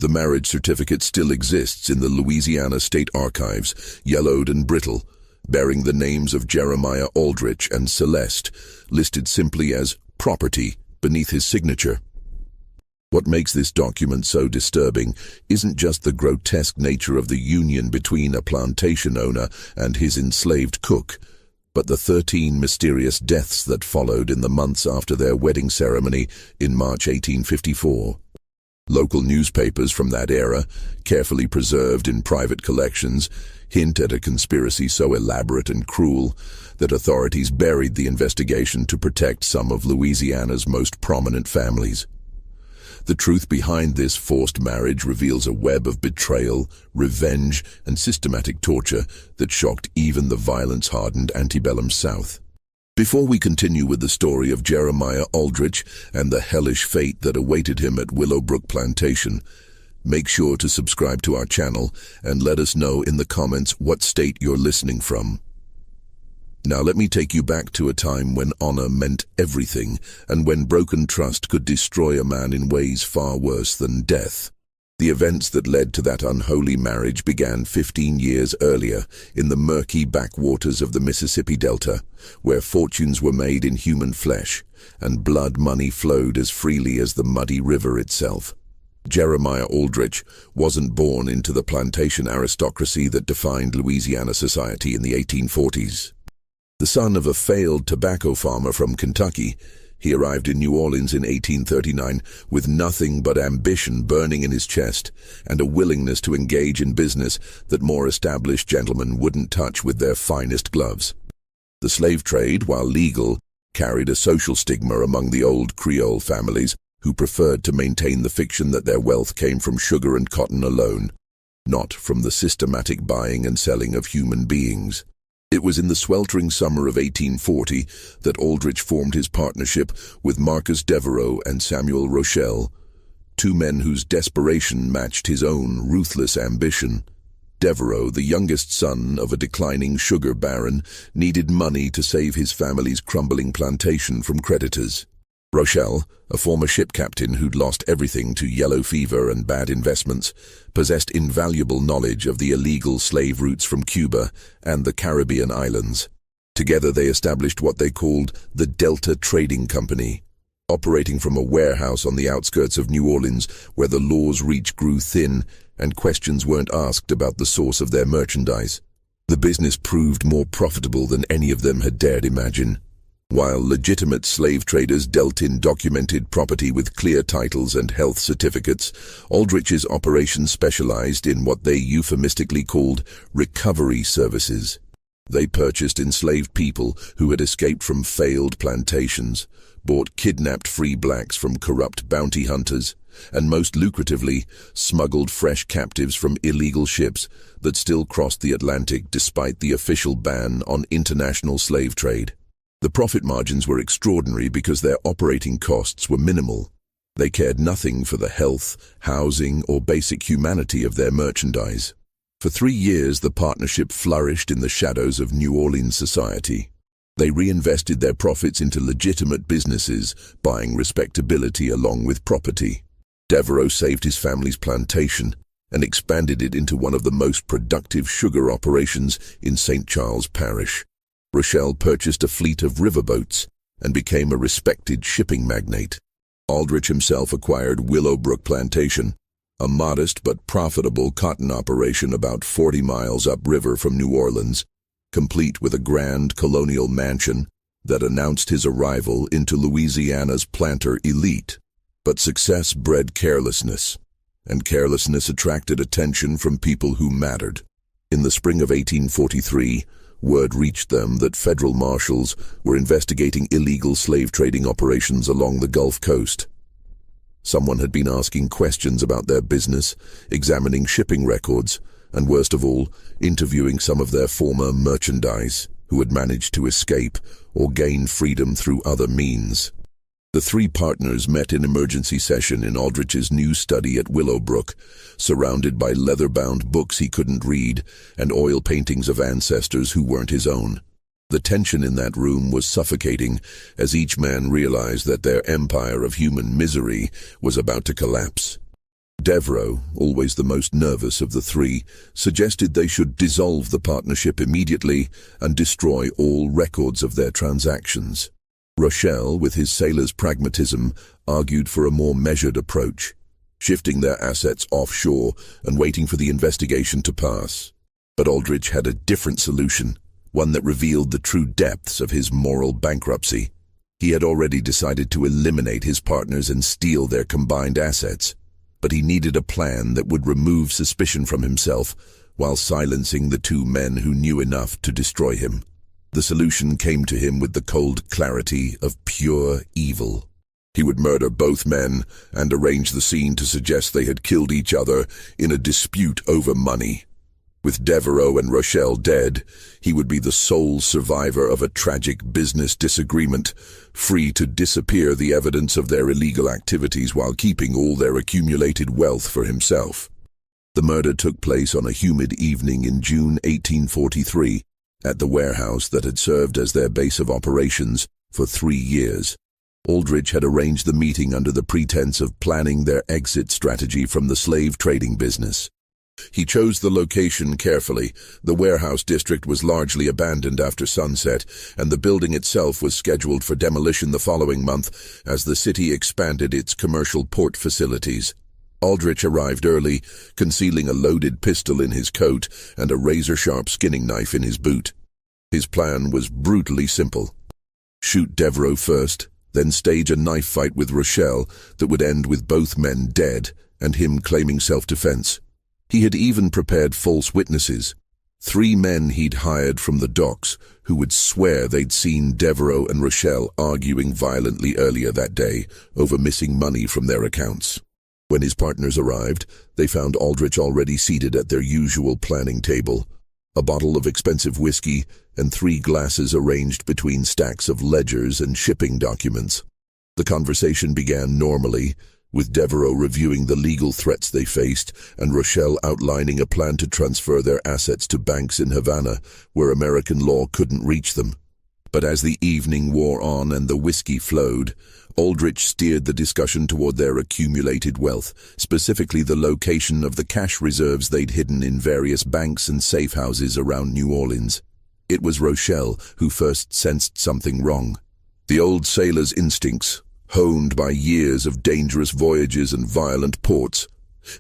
The marriage certificate still exists in the Louisiana State Archives, yellowed and brittle, bearing the names of Jeremiah Aldrich and Celeste, listed simply as property beneath his signature. What makes this document so disturbing isn't just the grotesque nature of the union between a plantation owner and his enslaved cook, but the 13 mysterious deaths that followed in the months after their wedding ceremony in March 1854. Local newspapers from that era, carefully preserved in private collections, hint at a conspiracy so elaborate and cruel that authorities buried the investigation to protect some of Louisiana's most prominent families. The truth behind this forced marriage reveals a web of betrayal, revenge, and systematic torture that shocked even the violence-hardened antebellum South. Before we continue with the story of Jeremiah Aldrich and the hellish fate that awaited him at Willowbrook Plantation, make sure to subscribe to our channel and let us know in the comments what state you're listening from. Now let me take you back to a time when honor meant everything and when broken trust could destroy a man in ways far worse than death. The events that led to that unholy marriage began 15 years earlier in the murky backwaters of the Mississippi Delta, where fortunes were made in human flesh and blood money flowed as freely as the muddy river itself. Jeremiah Aldrich wasn't born into the plantation aristocracy that defined Louisiana society in the 1840s. The son of a failed tobacco farmer from Kentucky, he arrived in New Orleans in 1839 with nothing but ambition burning in his chest and a willingness to engage in business that more established gentlemen wouldn't touch with their finest gloves. The slave trade, while legal, carried a social stigma among the old Creole families who preferred to maintain the fiction that their wealth came from sugar and cotton alone, not from the systematic buying and selling of human beings. It was in the sweltering summer of 1840 that Aldrich formed his partnership with Marcus Devereaux and Samuel Rochelle, two men whose desperation matched his own ruthless ambition. Devereaux, the youngest son of a declining sugar baron, needed money to save his family's crumbling plantation from creditors. Rochelle, a former ship captain who'd lost everything to yellow fever and bad investments, possessed invaluable knowledge of the illegal slave routes from Cuba and the Caribbean islands. Together they established what they called the Delta Trading Company, operating from a warehouse on the outskirts of New Orleans where the law's reach grew thin and questions weren't asked about the source of their merchandise. The business proved more profitable than any of them had dared imagine. While legitimate slave traders dealt in documented property with clear titles and health certificates, Aldrich's operation specialized in what they euphemistically called recovery services. They purchased enslaved people who had escaped from failed plantations, bought kidnapped free blacks from corrupt bounty hunters, and most lucratively, smuggled fresh captives from illegal ships that still crossed the Atlantic despite the official ban on international slave trade. The profit margins were extraordinary because their operating costs were minimal. They cared nothing for the health, housing, or basic humanity of their merchandise. For 3 years, the partnership flourished in the shadows of New Orleans society. They reinvested their profits into legitimate businesses, buying respectability along with property. Devereaux saved his family's plantation and expanded it into one of the most productive sugar operations in St. Charles Parish. Rochelle purchased a fleet of riverboats and became a respected shipping magnate. Aldrich himself acquired Willowbrook Plantation, a modest but profitable cotton operation about 40 miles upriver from New Orleans, complete with a grand colonial mansion that announced his arrival into Louisiana's planter elite. But success bred carelessness, and carelessness attracted attention from people who mattered. In the spring of 1843, word reached them that federal marshals were investigating illegal slave trading operations along the Gulf Coast. Someone had been asking questions about their business, examining shipping records, and worst of all, interviewing some of their former merchandise who had managed to escape or gain freedom through other means. The three partners met in emergency session in Aldrich's new study at Willowbrook, surrounded by leather-bound books he couldn't read and oil paintings of ancestors who weren't his own. The tension in that room was suffocating as each man realized that their empire of human misery was about to collapse. Devereaux, always the most nervous of the three, suggested they should dissolve the partnership immediately and destroy all records of their transactions. Rochelle, with his sailor's pragmatism, argued for a more measured approach, shifting their assets offshore and waiting for the investigation to pass. But Aldrich had a different solution, one that revealed the true depths of his moral bankruptcy. He had already decided to eliminate his partners and steal their combined assets, but he needed a plan that would remove suspicion from himself while silencing the two men who knew enough to destroy him. The solution came to him with the cold clarity of pure evil. He would murder both men and arrange the scene to suggest they had killed each other in a dispute over money. With Devereaux and Rochelle dead, he would be the sole survivor of a tragic business disagreement, free to disappear the evidence of their illegal activities while keeping all their accumulated wealth for himself. The murder took place on a humid evening in June 1843 at the warehouse that had served as their base of operations for 3 years. Aldrich had arranged the meeting under the pretense of planning their exit strategy from the slave trading business. He chose the location carefully. The warehouse district was largely abandoned after sunset, and the building itself was scheduled for demolition the following month as the city expanded its commercial port facilities. Aldrich arrived early, concealing a loaded pistol in his coat and a razor-sharp skinning knife in his boot. His plan was brutally simple. Shoot Devereaux first, then stage a knife fight with Rochelle that would end with both men dead and him claiming self-defense. He had even prepared false witnesses, 3 men he'd hired from the docks who would swear they'd seen Devereaux and Rochelle arguing violently earlier that day over missing money from their accounts. When his partners arrived, they found Aldrich already seated at their usual planning table, a bottle of expensive whiskey and 3 glasses arranged between stacks of ledgers and shipping documents. The conversation began normally, with Devereaux reviewing the legal threats they faced and Rochelle outlining a plan to transfer their assets to banks in Havana, where American law couldn't reach them. But as the evening wore on and the whiskey flowed, Aldrich steered the discussion toward their accumulated wealth, specifically the location of the cash reserves they'd hidden in various banks and safe houses around New Orleans. It was Rochelle who first sensed something wrong. The old sailor's instincts, honed by years of dangerous voyages and violent ports,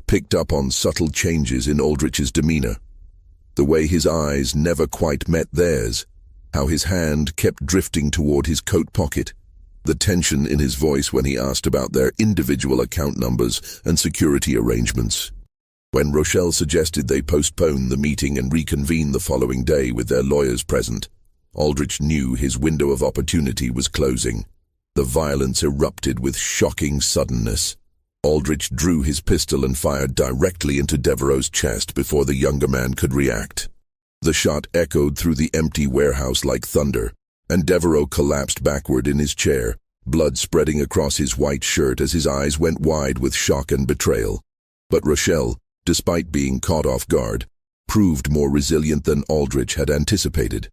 picked up on subtle changes in Aldrich's demeanor. The way his eyes never quite met theirs, how his hand kept drifting toward his coat pocket, the tension in his voice when he asked about their individual account numbers and security arrangements. When Rochelle suggested they postpone the meeting and reconvene the following day with their lawyers present, Aldrich knew his window of opportunity was closing. The violence erupted with shocking suddenness. Aldrich drew his pistol and fired directly into Devereaux's chest before the younger man could react. The shot echoed through the empty warehouse like thunder, and Devereaux collapsed backward in his chair, blood spreading across his white shirt as his eyes went wide with shock and betrayal. But Rochelle, despite being caught off guard, proved more resilient than Aldrich had anticipated.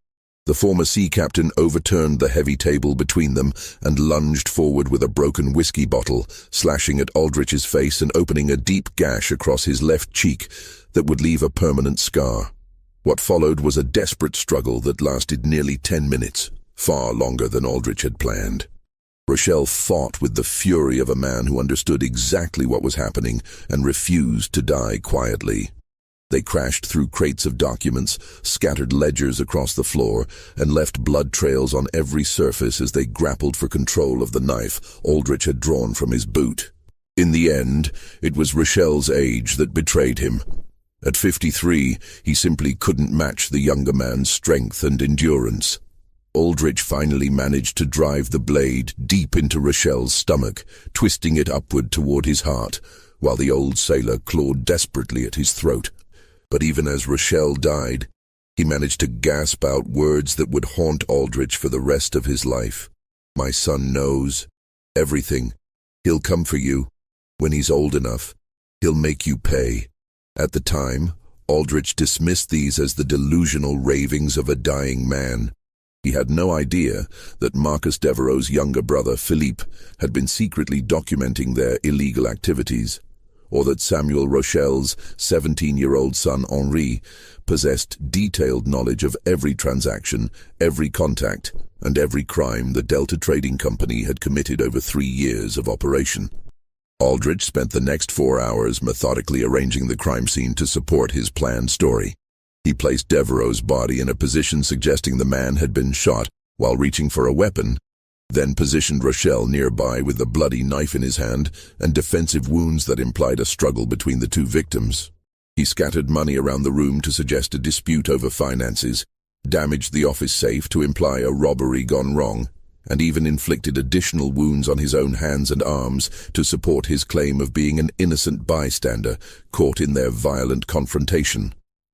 The former sea captain overturned the heavy table between them and lunged forward with a broken whiskey bottle, slashing at Aldrich's face and opening a deep gash across his left cheek that would leave a permanent scar. What followed was a desperate struggle that lasted nearly 10 minutes, far longer than Aldrich had planned. Rochelle fought with the fury of a man who understood exactly what was happening and refused to die quietly. They crashed through crates of documents, scattered ledgers across the floor, and left blood trails on every surface as they grappled for control of the knife Aldrich had drawn from his boot. In the end, it was Rochelle's age that betrayed him. At 53, he simply couldn't match the younger man's strength and endurance. Aldrich finally managed to drive the blade deep into Rochelle's stomach, twisting it upward toward his heart, while the old sailor clawed desperately at his throat. But even as Rochelle died, he managed to gasp out words that would haunt Aldrich for the rest of his life. "My son knows everything. He'll come for you. When he's old enough, he'll make you pay." At the time, Aldrich dismissed these as the delusional ravings of a dying man. He had no idea that Marcus Devereaux's younger brother, Philippe, had been secretly documenting their illegal activities. or that Samuel Rochel's 17-year-old son Henri possessed detailed knowledge of every transaction, every contact, and every crime the Delta Trading Company had committed over 3 years of operation. Aldrich spent the next 4 hours methodically arranging the crime scene to support his planned story. He placed Devereaux's body in a position suggesting the man had been shot while reaching for a weapon, then positioned Rochelle nearby with a bloody knife in his hand and defensive wounds that implied a struggle between the two victims. He scattered money around the room to suggest a dispute over finances, damaged the office safe to imply a robbery gone wrong, and even inflicted additional wounds on his own hands and arms to support his claim of being an innocent bystander caught in their violent confrontation.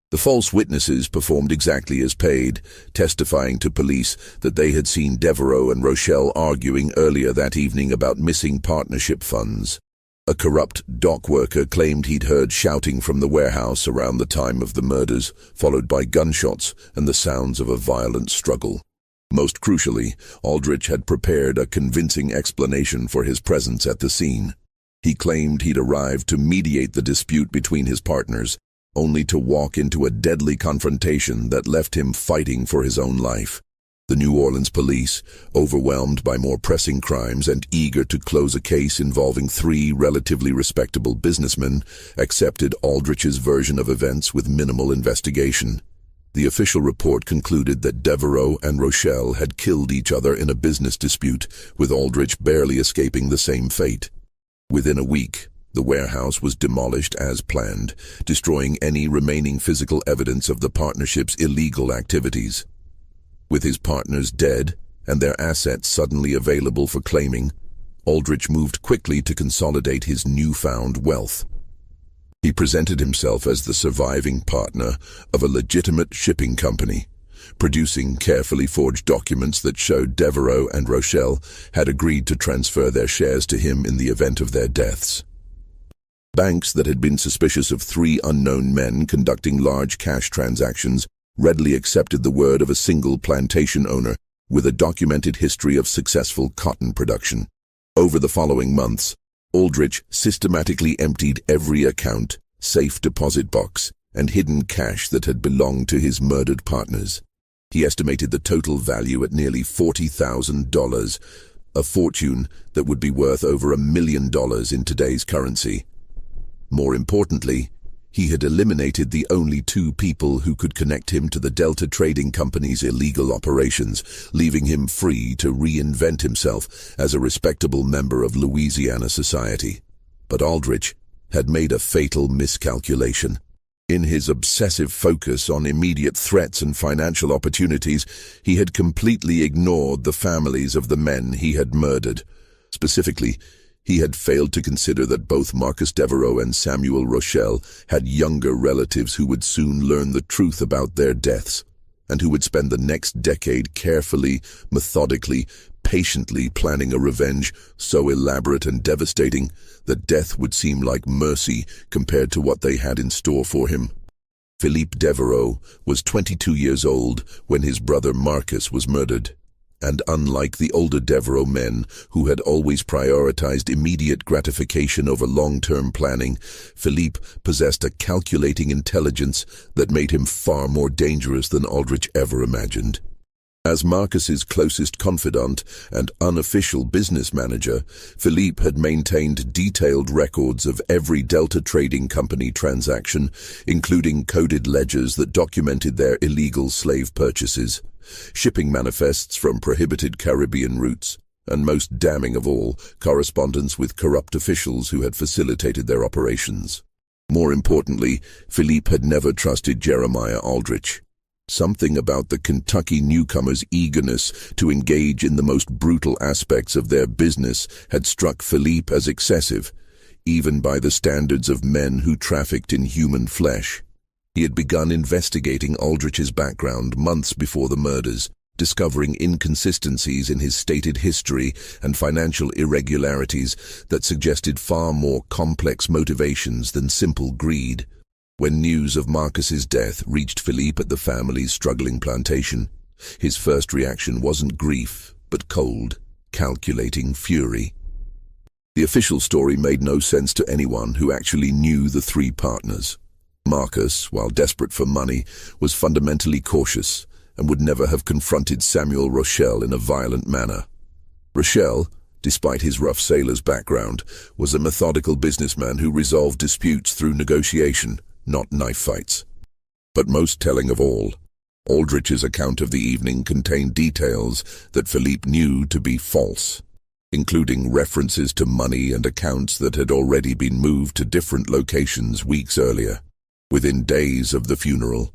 The false witnesses performed exactly as paid, testifying to police that they had seen Devereaux and Rochelle arguing earlier that evening about missing partnership funds. A corrupt dock worker claimed he'd heard shouting from the warehouse around the time of the murders, followed by gunshots and the sounds of a violent struggle. Most crucially, Aldrich had prepared a convincing explanation for his presence at the scene. He claimed he'd arrived to mediate the dispute between his partners, only to walk into a deadly confrontation that left him fighting for his own life. The New Orleans police, overwhelmed by more pressing crimes and eager to close a case involving 3 relatively respectable businessmen, accepted Aldrich's version of events with minimal investigation. The official report concluded that Devereaux and Rochelle had killed each other in a business dispute, with Aldrich barely escaping the same fate. Within a week, the warehouse was demolished as planned, destroying any remaining physical evidence of the partnership's illegal activities. With his partners dead and their assets suddenly available for claiming, Aldrich moved quickly to consolidate his newfound wealth. He presented himself as the surviving partner of a legitimate shipping company, producing carefully forged documents that showed Devereaux and Rochelle had agreed to transfer their shares to him in the event of their deaths. Banks that had been suspicious of 3 unknown men conducting large cash transactions readily accepted the word of a single plantation owner with a documented history of successful cotton production. Over the following months, Aldrich systematically emptied every account, safe deposit box, and hidden cash that had belonged to his murdered partners. He estimated the total value at nearly $40,000, a fortune that would be worth over $1 million in today's currency. More importantly, he had eliminated the only 2 people who could connect him to the Delta Trading Company's illegal operations, leaving him free to reinvent himself as a respectable member of Louisiana society. But Aldrich had made a fatal miscalculation. In his obsessive focus on immediate threats and financial opportunities, he had completely ignored the families of the men he had murdered. Specifically, he had failed to consider that both Marcus Devereaux and Samuel Rochelle had younger relatives who would soon learn the truth about their deaths, and who would spend the next decade carefully, methodically, patiently planning a revenge so elaborate and devastating that death would seem like mercy compared to what they had in store for him. Philippe Devereaux was 22 years old when his brother Marcus was murdered. And unlike the older Devereaux men, who had always prioritized immediate gratification over long-term planning, Philippe possessed a calculating intelligence that made him far more dangerous than Aldrich ever imagined. As Marcus's closest confidant and unofficial business manager, Philippe had maintained detailed records of every Delta Trading Company transaction, including coded ledgers that documented their illegal slave purchases, shipping manifests from prohibited Caribbean routes, and most damning of all, correspondence with corrupt officials who had facilitated their operations. More importantly, Philippe had never trusted Jeremiah Aldrich. Something about the Kentucky newcomer's eagerness to engage in the most brutal aspects of their business had struck Philippe as excessive, even by the standards of men who trafficked in human flesh. He had begun investigating Aldrich's background months before the murders, discovering inconsistencies in his stated history and financial irregularities that suggested far more complex motivations than simple greed. When news of Marcus's death reached Philippe at the family's struggling plantation, his first reaction wasn't grief, but cold, calculating fury. The official story made no sense to anyone who actually knew the three partners. Marcus, while desperate for money, was fundamentally cautious and would never have confronted Samuel Rochelle in a violent manner. Rochelle, despite his rough sailor's background, was a methodical businessman who resolved disputes through negotiation, not knife fights. But most telling of all, Aldrich's account of the evening contained details that Philippe knew to be false, including references to money and accounts that had already been moved to different locations weeks earlier. Within days of the funeral,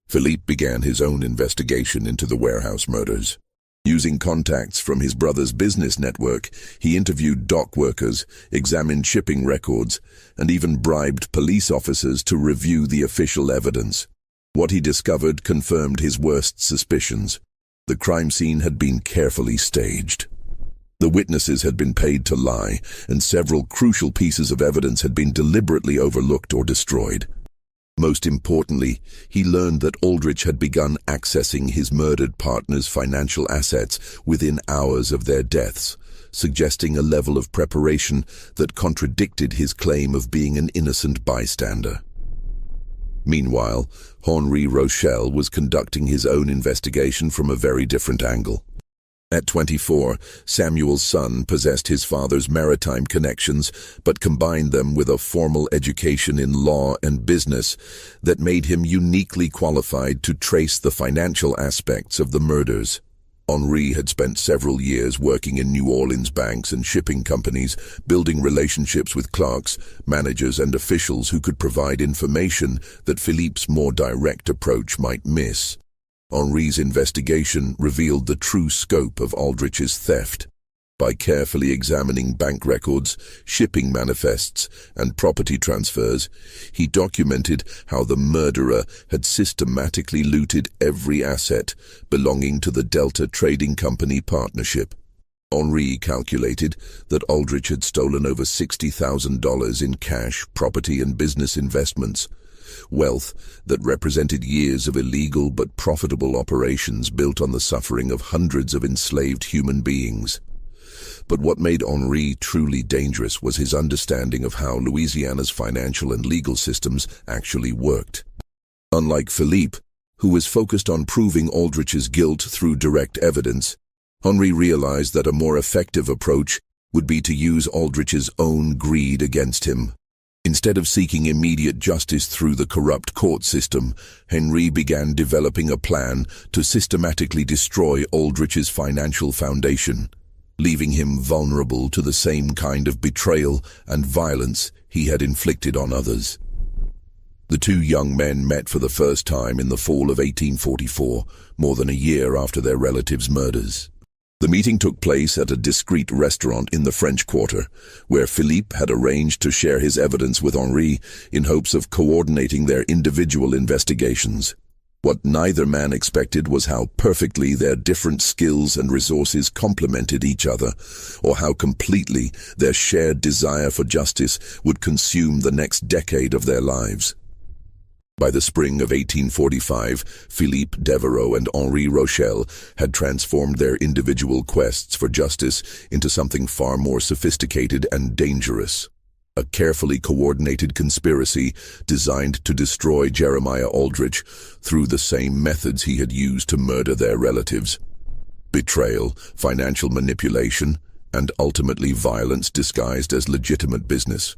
Philippe began his own investigation into the warehouse murders. Using contacts from his brother's business network, he interviewed dock workers, examined shipping records, and even bribed police officers to review the official evidence. What he discovered confirmed his worst suspicions. The crime scene had been carefully staged. The witnesses had been paid to lie, and several crucial pieces of evidence had been deliberately overlooked or destroyed. Most importantly, he learned that Aldrich had begun accessing his murdered partner's financial assets within hours of their deaths, suggesting a level of preparation that contradicted his claim of being an innocent bystander. Meanwhile, Henri Rochelle was conducting his own investigation from a very different angle. At 24, Samuel's son possessed his father's maritime connections, but combined them with a formal education in law and business that made him uniquely qualified to trace the financial aspects of the murders. Henri had spent several years working in New Orleans banks and shipping companies, building relationships with clerks, managers, and officials who could provide information that Philippe's more direct approach might miss. Henri's investigation revealed the true scope of Aldrich's theft. By carefully examining bank records, shipping manifests, and property transfers, he documented how the murderer had systematically looted every asset belonging to the Delta Trading Company partnership. Henri calculated that Aldrich had stolen over $60,000 in cash, property, and business investments, wealth that represented years of illegal but profitable operations built on the suffering of hundreds of enslaved human beings. But what made Henri truly dangerous was his understanding of how Louisiana's financial and legal systems actually worked. Unlike Philippe, who was focused on proving Aldrich's guilt through direct evidence, Henri realized that a more effective approach would be to use Aldrich's own greed against him. Instead of seeking immediate justice through the corrupt court system, Henri began developing a plan to systematically destroy Aldrich's financial foundation, leaving him vulnerable to the same kind of betrayal and violence he had inflicted on others. The two young men met for the first time in the fall of 1844, more than a year after their relatives' murders. The meeting took place at a discreet restaurant in the French Quarter, where Philippe had arranged to share his evidence with Henri in hopes of coordinating their individual investigations. What neither man expected was how perfectly their different skills and resources complemented each other, or how completely their shared desire for justice would consume the next decade of their lives. By the spring of 1845, Philippe Devereaux and Henri Rochelle had transformed their individual quests for justice into something far more sophisticated and dangerous. A carefully coordinated conspiracy designed to destroy Jeremiah Aldrich through the same methods he had used to murder their relatives: betrayal, financial manipulation, and ultimately violence disguised as legitimate business.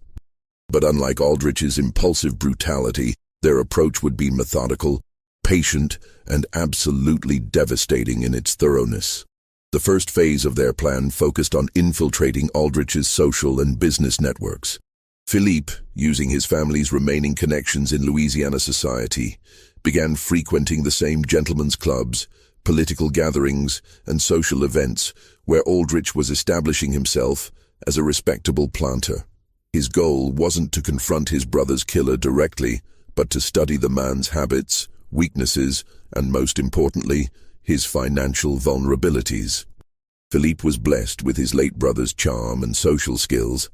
But unlike Aldrich's impulsive brutality, their approach would be methodical, patient, and absolutely devastating in its thoroughness. The first phase of their plan focused on infiltrating Aldrich's social and business networks. Philippe, using his family's remaining connections in Louisiana society, began frequenting the same gentlemen's clubs, political gatherings, and social events where Aldrich was establishing himself as a respectable planter. His goal wasn't to confront his brother's killer directly, but to study the man's habits, weaknesses, and most importantly, his financial vulnerabilities. Philippe was blessed with his late brother's charm and social skills,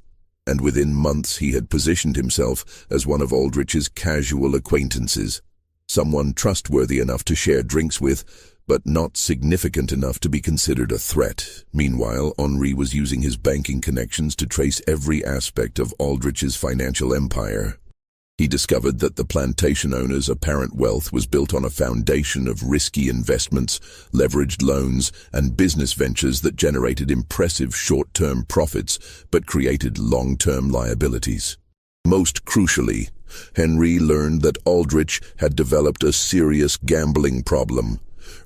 and within months he had positioned himself as one of Aldrich's casual acquaintances, someone trustworthy enough to share drinks with, but not significant enough to be considered a threat. Meanwhile, Henri was using his banking connections to trace every aspect of Aldrich's financial empire. He discovered that the plantation owner's apparent wealth was built on a foundation of risky investments, leveraged loans, and business ventures that generated impressive short-term profits but created long-term liabilities. Most crucially, Henri learned that Aldrich had developed a serious gambling problem,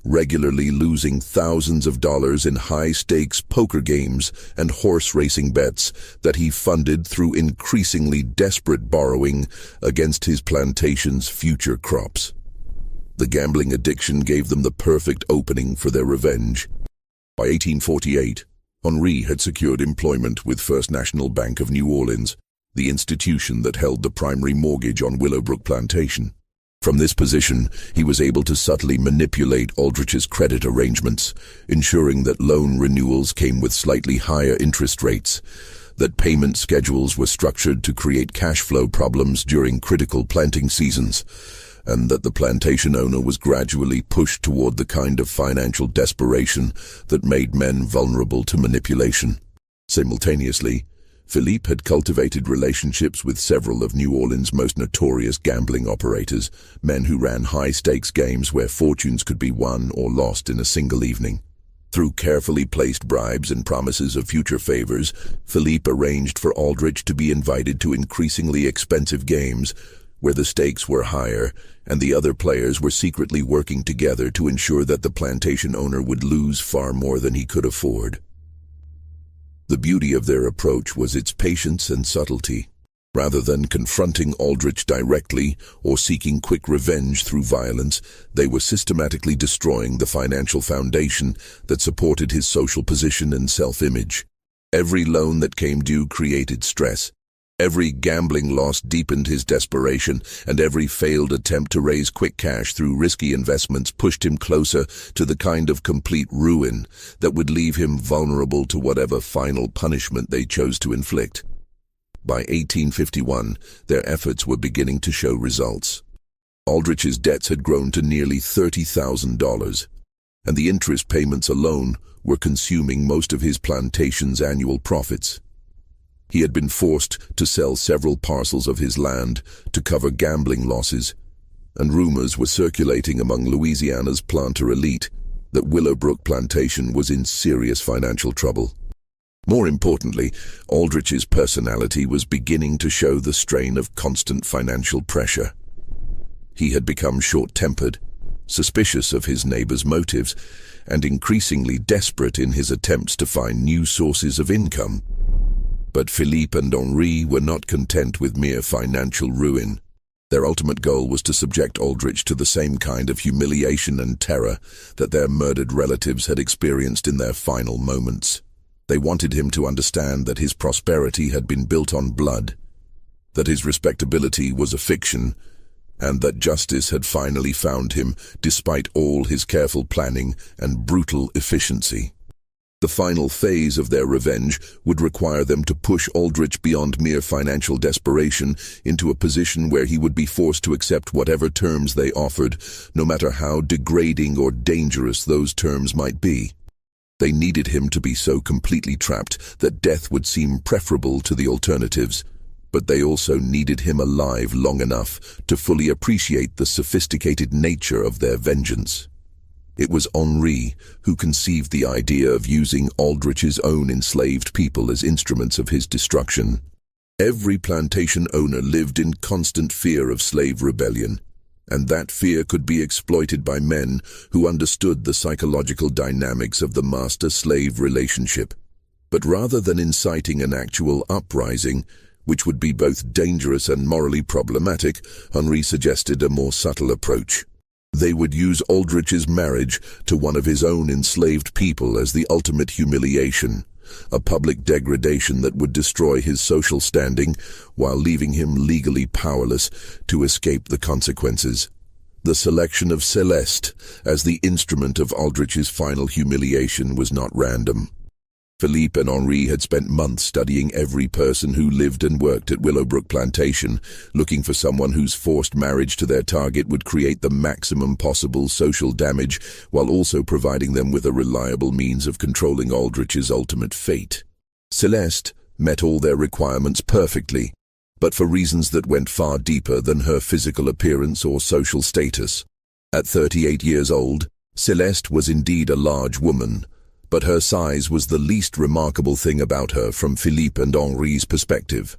regularly losing thousands of dollars in high-stakes poker games and horse racing bets that he funded through increasingly desperate borrowing against his plantation's future crops. The gambling addiction gave them the perfect opening for their revenge. By 1848, Henri had secured employment with First National Bank of New Orleans, the institution that held the primary mortgage on Willowbrook Plantation. From this position, he was able to subtly manipulate Aldrich's credit arrangements, ensuring that loan renewals came with slightly higher interest rates, that payment schedules were structured to create cash flow problems during critical planting seasons, and that the plantation owner was gradually pushed toward the kind of financial desperation that made men vulnerable to manipulation. Simultaneously, Philippe had cultivated relationships with several of New Orleans' most notorious gambling operators, men who ran high-stakes games where fortunes could be won or lost in a single evening. Through carefully placed bribes and promises of future favors, Philippe arranged for Aldrich to be invited to increasingly expensive games where the stakes were higher and the other players were secretly working together to ensure that the plantation owner would lose far more than he could afford. The beauty of their approach was its patience and subtlety. Rather than confronting Aldrich directly or seeking quick revenge through violence, they were systematically destroying the financial foundation that supported his social position and self-image. Every loan that came due created stress. Every gambling loss deepened his desperation, and every failed attempt to raise quick cash through risky investments pushed him closer to the kind of complete ruin that would leave him vulnerable to whatever final punishment they chose to inflict. By 1851, their efforts were beginning to show results. Aldrich's debts had grown to nearly $30,000, and the interest payments alone were consuming most of his plantation's annual profits. He had been forced to sell several parcels of his land to cover gambling losses, and rumors were circulating among Louisiana's planter elite that Willowbrook Plantation was in serious financial trouble. More importantly, Aldrich's personality was beginning to show the strain of constant financial pressure. He had become short-tempered, suspicious of his neighbor's motives, and increasingly desperate in his attempts to find new sources of income. But Philippe and Henri were not content with mere financial ruin. Their ultimate goal was to subject Aldrich to the same kind of humiliation and terror that their murdered relatives had experienced in their final moments. They wanted him to understand that his prosperity had been built on blood, that his respectability was a fiction, and that justice had finally found him despite all his careful planning and brutal efficiency. The final phase of their revenge would require them to push Aldrich beyond mere financial desperation into a position where he would be forced to accept whatever terms they offered, no matter how degrading or dangerous those terms might be. They needed him to be so completely trapped that death would seem preferable to the alternatives, but they also needed him alive long enough to fully appreciate the sophisticated nature of their vengeance. It was Henri who conceived the idea of using Aldrich's own enslaved people as instruments of his destruction. Every plantation owner lived in constant fear of slave rebellion, and that fear could be exploited by men who understood the psychological dynamics of the master-slave relationship. But rather than inciting an actual uprising, which would be both dangerous and morally problematic, Henri suggested a more subtle approach. They would use Aldrich's marriage to one of his own enslaved people as the ultimate humiliation, a public degradation that would destroy his social standing while leaving him legally powerless to escape the consequences. The selection of Celeste as the instrument of Aldrich's final humiliation was not random. Philippe and Henri had spent months studying every person who lived and worked at Willowbrook Plantation, looking for someone whose forced marriage to their target would create the maximum possible social damage, while also providing them with a reliable means of controlling Aldrich's ultimate fate. Celeste met all their requirements perfectly, but for reasons that went far deeper than her physical appearance or social status. At 38 years old, Celeste was indeed a large woman, but her size was the least remarkable thing about her from Philippe and Henri's perspective.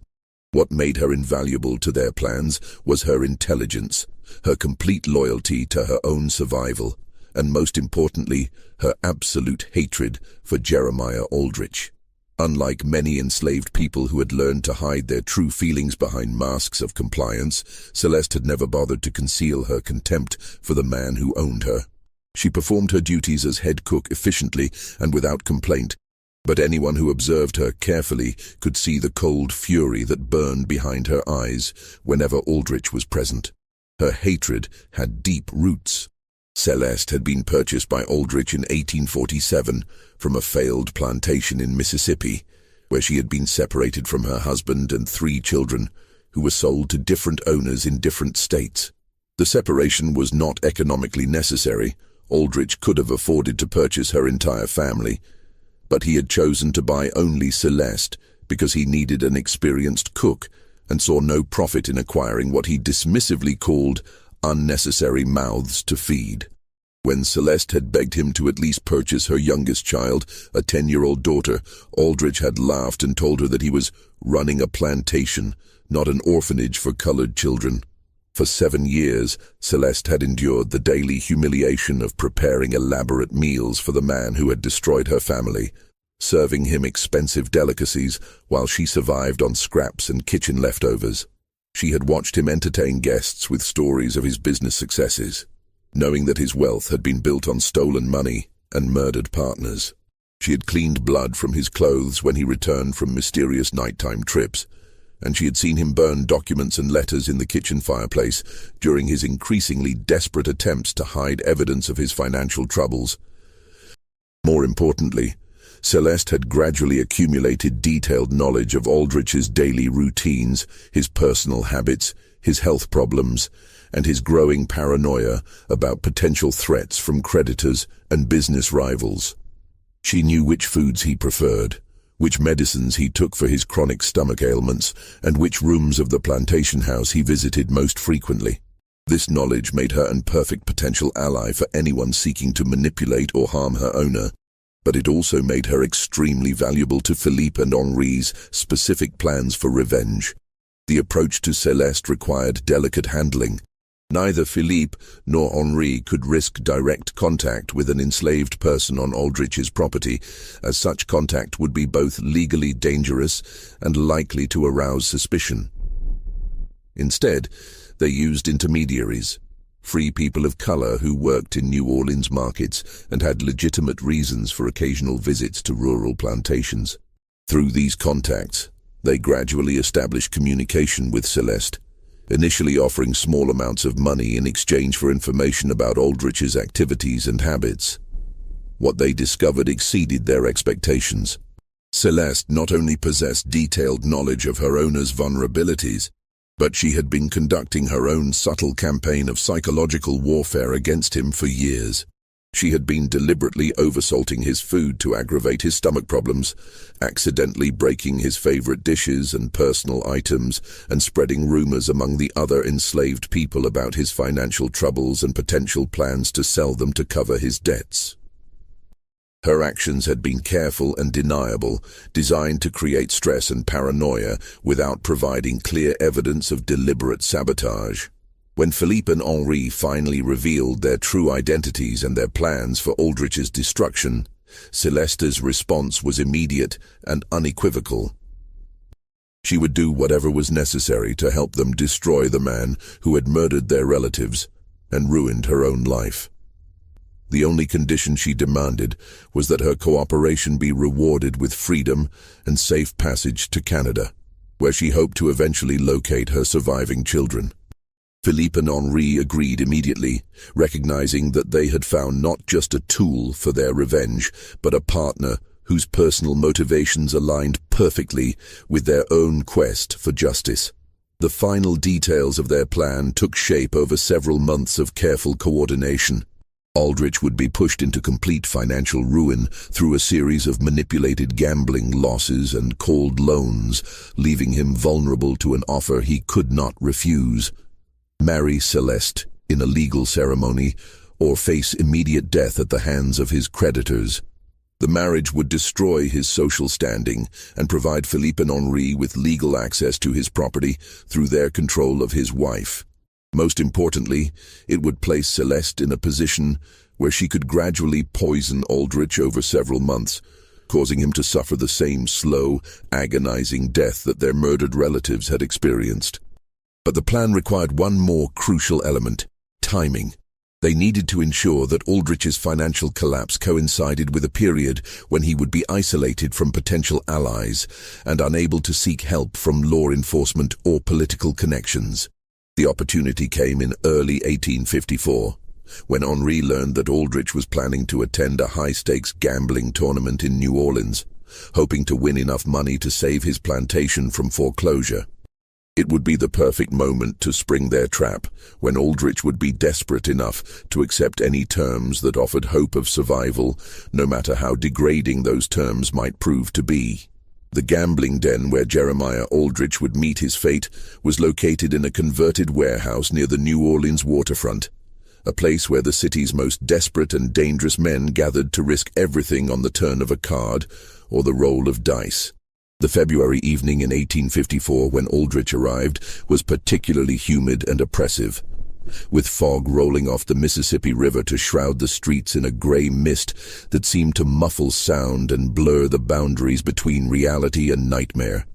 What made her invaluable to their plans was her intelligence, her complete loyalty to her own survival, and most importantly, her absolute hatred for Jeremiah Aldrich. Unlike many enslaved people who had learned to hide their true feelings behind masks of compliance, Celeste had never bothered to conceal her contempt for the man who owned her. She performed her duties as head cook efficiently and without complaint, but anyone who observed her carefully could see the cold fury that burned behind her eyes whenever Aldrich was present. Her hatred had deep roots. Celeste had been purchased by Aldrich in 1847 from a failed plantation in Mississippi, where she had been separated from her husband and 3 children, who were sold to different owners in different states. The separation was not economically necessary. Aldrich could have afforded to purchase her entire family, but he had chosen to buy only Celeste because he needed an experienced cook and saw no profit in acquiring what he dismissively called unnecessary mouths to feed. When Celeste had begged him to at least purchase her youngest child, a 10-year-old daughter, Aldrich had laughed and told her that he was running a plantation, not an orphanage for colored children. For 7 years, Celeste had endured the daily humiliation of preparing elaborate meals for the man who had destroyed her family, serving him expensive delicacies while she survived on scraps and kitchen leftovers. She had watched him entertain guests with stories of his business successes, knowing that his wealth had been built on stolen money and murdered partners. She had cleaned blood from his clothes when he returned from mysterious nighttime trips, and she had seen him burn documents and letters in the kitchen fireplace during his increasingly desperate attempts to hide evidence of his financial troubles. More importantly, Celeste had gradually accumulated detailed knowledge of Aldrich's daily routines, his personal habits, his health problems, and his growing paranoia about potential threats from creditors and business rivals. She knew which foods he preferred, which medicines he took for his chronic stomach ailments, and which rooms of the plantation house he visited most frequently. This knowledge made her an perfect potential ally for anyone seeking to manipulate or harm her owner, but it also made her extremely valuable to Philippe and Henri's specific plans for revenge. The approach to Celeste required delicate handling. Neither Philippe nor Henri could risk direct contact with an enslaved person on Aldrich's property, as such contact would be both legally dangerous and likely to arouse suspicion. Instead, they used intermediaries, free people of color who worked in New Orleans markets and had legitimate reasons for occasional visits to rural plantations. Through these contacts, they gradually established communication with Celeste, initially offering small amounts of money in exchange for information about Aldrich's activities and habits. What they discovered exceeded their expectations. Celeste not only possessed detailed knowledge of her owner's vulnerabilities, but she had been conducting her own subtle campaign of psychological warfare against him for years. She had been deliberately oversalting his food to aggravate his stomach problems, accidentally breaking his favorite dishes and personal items, and spreading rumors among the other enslaved people about his financial troubles and potential plans to sell them to cover his debts. Her actions had been careful and deniable, designed to create stress and paranoia without providing clear evidence of deliberate sabotage. When Philippe and Henri finally revealed their true identities and their plans for Aldrich's destruction, Celeste's response was immediate and unequivocal. She would do whatever was necessary to help them destroy the man who had murdered their relatives and ruined her own life. The only condition she demanded was that her cooperation be rewarded with freedom and safe passage to Canada, where she hoped to eventually locate her surviving children. Philippe and Henri agreed immediately, recognizing that they had found not just a tool for their revenge, but a partner whose personal motivations aligned perfectly with their own quest for justice. The final details of their plan took shape over several months of careful coordination. Aldrich would be pushed into complete financial ruin through a series of manipulated gambling losses and cold loans, leaving him vulnerable to an offer he could not refuse: marry Celeste in a legal ceremony or face immediate death at the hands of his creditors. The marriage would destroy his social standing and provide Philippe and Henri with legal access to his property through their control of his wife. Most importantly, it would place Celeste in a position where she could gradually poison Aldrich over several months, causing him to suffer the same slow, agonizing death that their murdered relatives had experienced. But the plan required one more crucial element: timing. They needed to ensure that Aldrich's financial collapse coincided with a period when he would be isolated from potential allies and unable to seek help from law enforcement or political connections. The opportunity came in early 1854, when Henri learned that Aldrich was planning to attend a high-stakes gambling tournament in New Orleans, hoping to win enough money to save his plantation from foreclosure. It would be the perfect moment to spring their trap, when Aldrich would be desperate enough to accept any terms that offered hope of survival, no matter how degrading those terms might prove to be. The gambling den where Jeremiah Aldrich would meet his fate was located in a converted warehouse near the New Orleans waterfront, a place where the city's most desperate and dangerous men gathered to risk everything on the turn of a card or the roll of dice. The February evening in 1854 when Aldrich arrived was particularly humid and oppressive, with fog rolling off the Mississippi River to shroud the streets in a gray mist that seemed to muffle sound and blur the boundaries between reality and nightmare.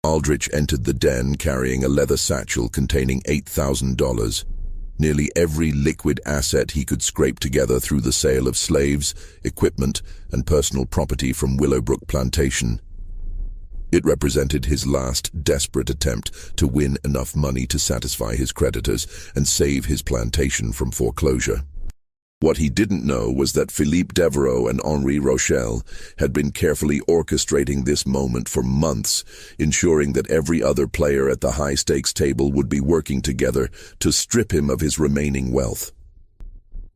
Aldrich entered the den carrying a leather satchel containing $8,000, nearly every liquid asset he could scrape together through the sale of slaves, equipment, and personal property from Willowbrook Plantation. It represented his last desperate attempt to win enough money to satisfy his creditors and save his plantation from foreclosure. What he didn't know was that Philippe Devereaux and Henri Rochelle had been carefully orchestrating this moment for months, ensuring that every other player at the high-stakes table would be working together to strip him of his remaining wealth.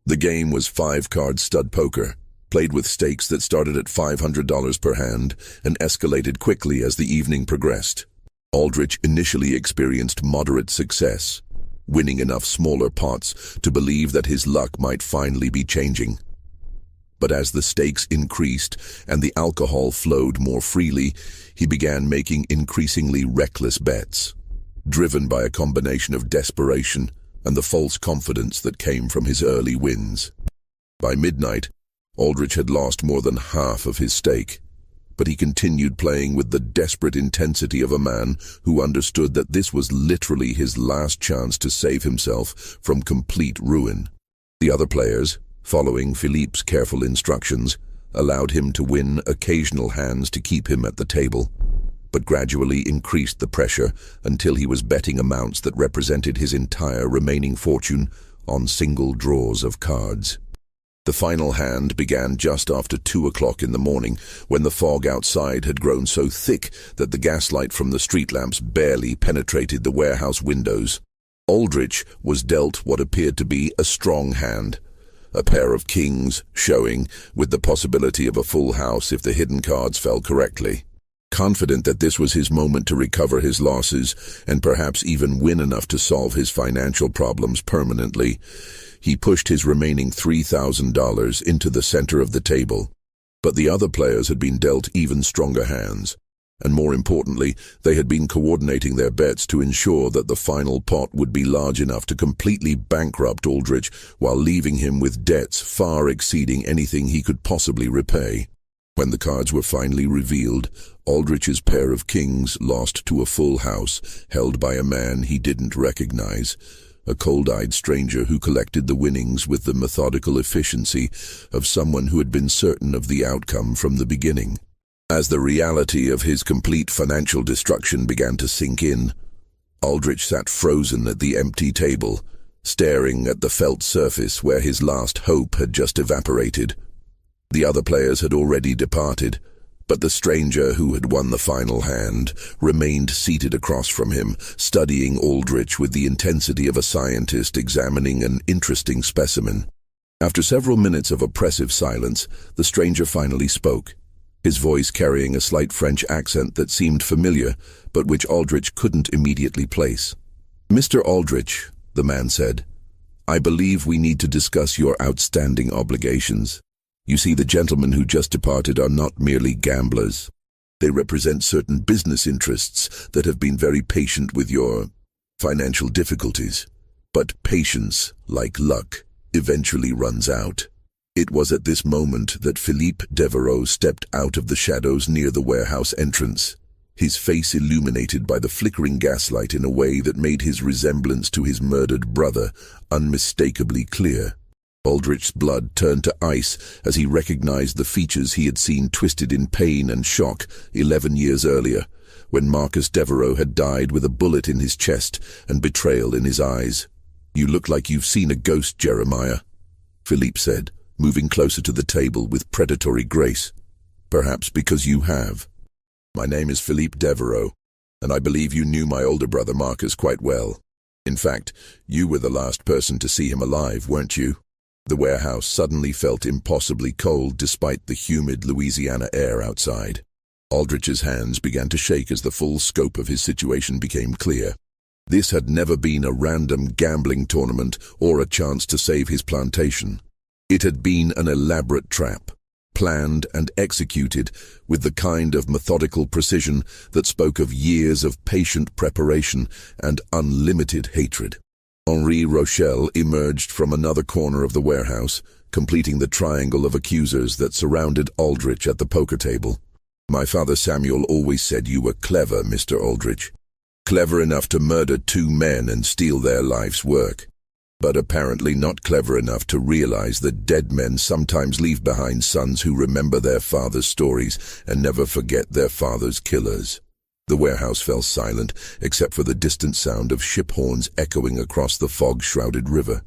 The game was 5-card stud poker, played with stakes that started at $500 per hand and escalated quickly as the evening progressed. Aldrich initially experienced moderate success, winning enough smaller pots to believe that his luck might finally be changing. But as the stakes increased and the alcohol flowed more freely, he began making increasingly reckless bets, driven by a combination of desperation and the false confidence that came from his early wins. By midnight, Aldrich had lost more than half of his stake, but he continued playing with the desperate intensity of a man who understood that this was literally his last chance to save himself from complete ruin. The other players, following Philippe's careful instructions, allowed him to win occasional hands to keep him at the table, but gradually increased the pressure until he was betting amounts that represented his entire remaining fortune on single draws of cards. The final hand began just after 2 o'clock in the morning, when the fog outside had grown so thick that the gaslight from the street lamps barely penetrated the warehouse windows. Aldrich was dealt what appeared to be a strong hand, a pair of kings showing, with the possibility of a full house if the hidden cards fell correctly. Confident that this was his moment to recover his losses and perhaps even win enough to solve his financial problems permanently, he pushed his remaining $3,000 into the center of the table. But the other players had been dealt even stronger hands, and more importantly, they had been coordinating their bets to ensure that the final pot would be large enough to completely bankrupt Aldrich while leaving him with debts far exceeding anything he could possibly repay. When the cards were finally revealed, Aldrich's pair of kings lost to a full house held by a man he didn't recognize, a cold-eyed stranger who collected the winnings with the methodical efficiency of someone who had been certain of the outcome from the beginning. As the reality of his complete financial destruction began to sink in, Aldrich sat frozen at the empty table, staring at the felt surface where his last hope had just evaporated. The other players had already departed, but the stranger who had won the final hand remained seated across from him, studying Aldrich with the intensity of a scientist examining an interesting specimen. After several minutes of oppressive silence, the stranger finally spoke, his voice carrying a slight French accent that seemed familiar, but which Aldrich couldn't immediately place. "Mr. Aldrich," the man said, "I believe we need to discuss your outstanding obligations. You see, the gentlemen who just departed are not merely gamblers. They represent certain business interests that have been very patient with your financial difficulties. But patience, like luck, eventually runs out." It was at this moment that Philippe Devereaux stepped out of the shadows near the warehouse entrance, his face illuminated by the flickering gaslight in a way that made his resemblance to his murdered brother unmistakably clear. Aldrich's blood turned to ice as he recognized the features he had seen twisted in pain and shock 11 years earlier, when Marcus Devereaux had died with a bullet in his chest and betrayal in his eyes. "You look like you've seen a ghost, Jeremiah," Philippe said, moving closer to the table with predatory grace. "Perhaps because you have. My name is Philippe Devereaux, and I believe you knew my older brother Marcus quite well. In fact, you were the last person to see him alive, weren't you?" The warehouse suddenly felt impossibly cold despite the humid Louisiana air outside. Aldrich's hands began to shake as the full scope of his situation became clear. This had never been a random gambling tournament or a chance to save his plantation. It had been an elaborate trap, planned and executed with the kind of methodical precision that spoke of years of patient preparation and unlimited hatred. Henri Rochelle emerged from another corner of the warehouse, completing the triangle of accusers that surrounded Aldrich at the poker table. "My father Samuel always said you were clever, Mr. Aldrich. Clever enough to murder 2 men and steal their life's work. But apparently not clever enough to realize that dead men sometimes leave behind sons who remember their father's stories and never forget their father's killers." The warehouse fell silent, except for the distant sound of ship horns echoing across the fog-shrouded river.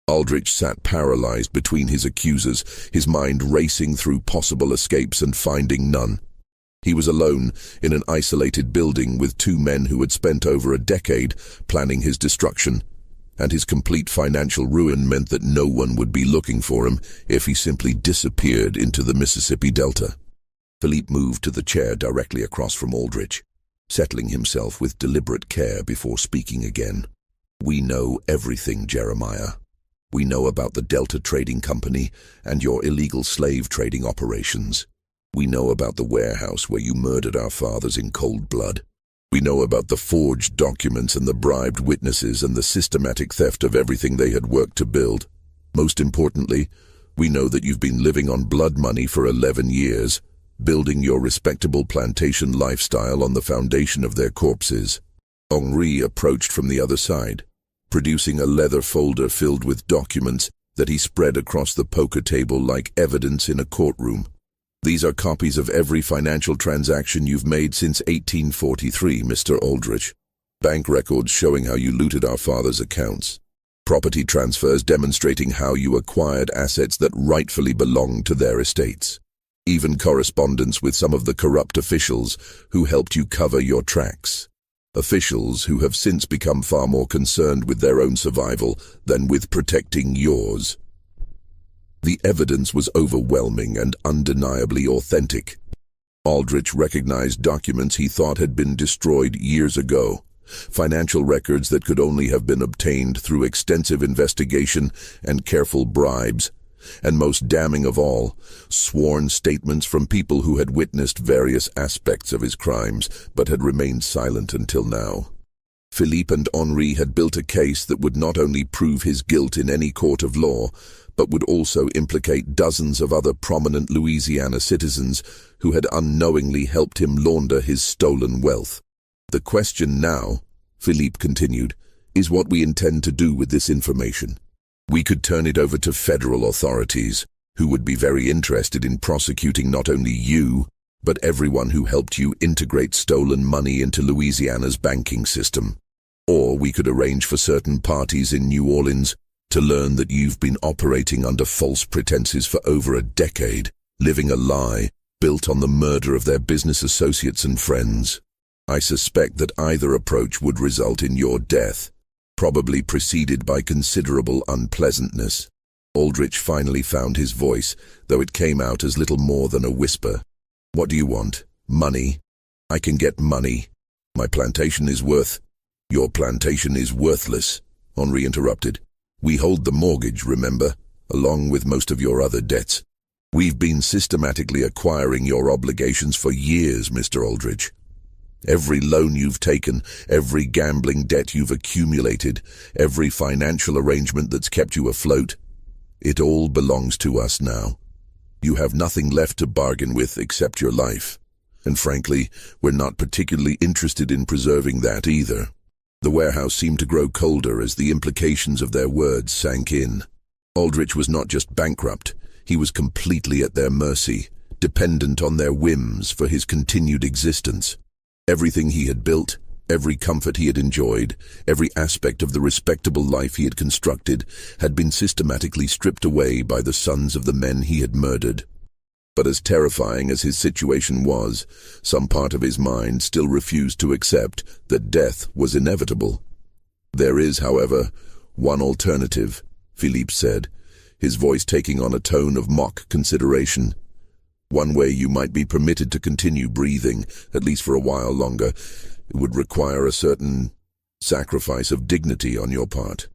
Aldrich sat paralyzed between his accusers, his mind racing through possible escapes and finding none. He was alone in an isolated building with 2 men who had spent over a decade planning his destruction, and his complete financial ruin meant that no one would be looking for him if he simply disappeared into the Mississippi Delta. Philippe moved to the chair directly across from Aldrich, settling himself with deliberate care before speaking again. "We know everything, Jeremiah. We know about the Delta Trading Company and your illegal slave trading operations. We know about the warehouse where you murdered our fathers in cold blood. We know about the forged documents and the bribed witnesses and the systematic theft of everything they had worked to build. Most importantly, we know that you've been living on blood money for 11 years, building your respectable plantation lifestyle on the foundation of their corpses." Henri approached from the other side, producing a leather folder filled with documents that he spread across the poker table like evidence in a courtroom. "These are copies of every financial transaction you've made since 1843, Mr. Aldrich. Bank records showing how you looted our father's accounts. Property transfers demonstrating how you acquired assets that rightfully belonged to their estates. Even correspondence with some of the corrupt officials who helped you cover your tracks. Officials who have since become far more concerned with their own survival than with protecting yours." The evidence was overwhelming and undeniably authentic. Aldrich recognized documents he thought had been destroyed years ago, financial records that could only have been obtained through extensive investigation and careful bribes, and most damning of all, sworn statements from people who had witnessed various aspects of his crimes but had remained silent until now. Philippe and Henri had built a case that would not only prove his guilt in any court of law, but would also implicate dozens of other prominent Louisiana citizens who had unknowingly helped him launder his stolen wealth. "The question now," Philippe continued, "is what we intend to do with this information. We could turn it over to federal authorities, who would be very interested in prosecuting not only you, but everyone who helped you integrate stolen money into Louisiana's banking system. Or we could arrange for certain parties in New Orleans to learn that you've been operating under false pretenses for over a decade, living a lie built on the murder of their business associates and friends. I suspect that either approach would result in your death, probably preceded by considerable unpleasantness. Aldrich finally found his voice, though it came out as little more than a whisper. What do you want? Money? I can get money. My plantation is worth... Your plantation is worthless, Henri interrupted. We hold the mortgage, remember, along with most of your other debts. We've been systematically acquiring your obligations for years, Mr. Aldrich. Every loan you've taken, every gambling debt you've accumulated, every financial arrangement that's kept you afloat, it all belongs to us now. You have nothing left to bargain with except your life. And frankly, we're not particularly interested in preserving that either. The warehouse seemed to grow colder as the implications of their words sank in. Aldrich was not just bankrupt, he was completely at their mercy, dependent on their whims for his continued existence. Everything he had built, every comfort he had enjoyed, every aspect of the respectable life he had constructed, had been systematically stripped away by the sons of the men he had murdered. But as terrifying as his situation was, some part of his mind still refused to accept that death was inevitable. There is, however, one alternative, Philippe said, his voice taking on a tone of mock consideration. One way you might be permitted to continue breathing, at least for a while longer. It would require a certain sacrifice of dignity on your part.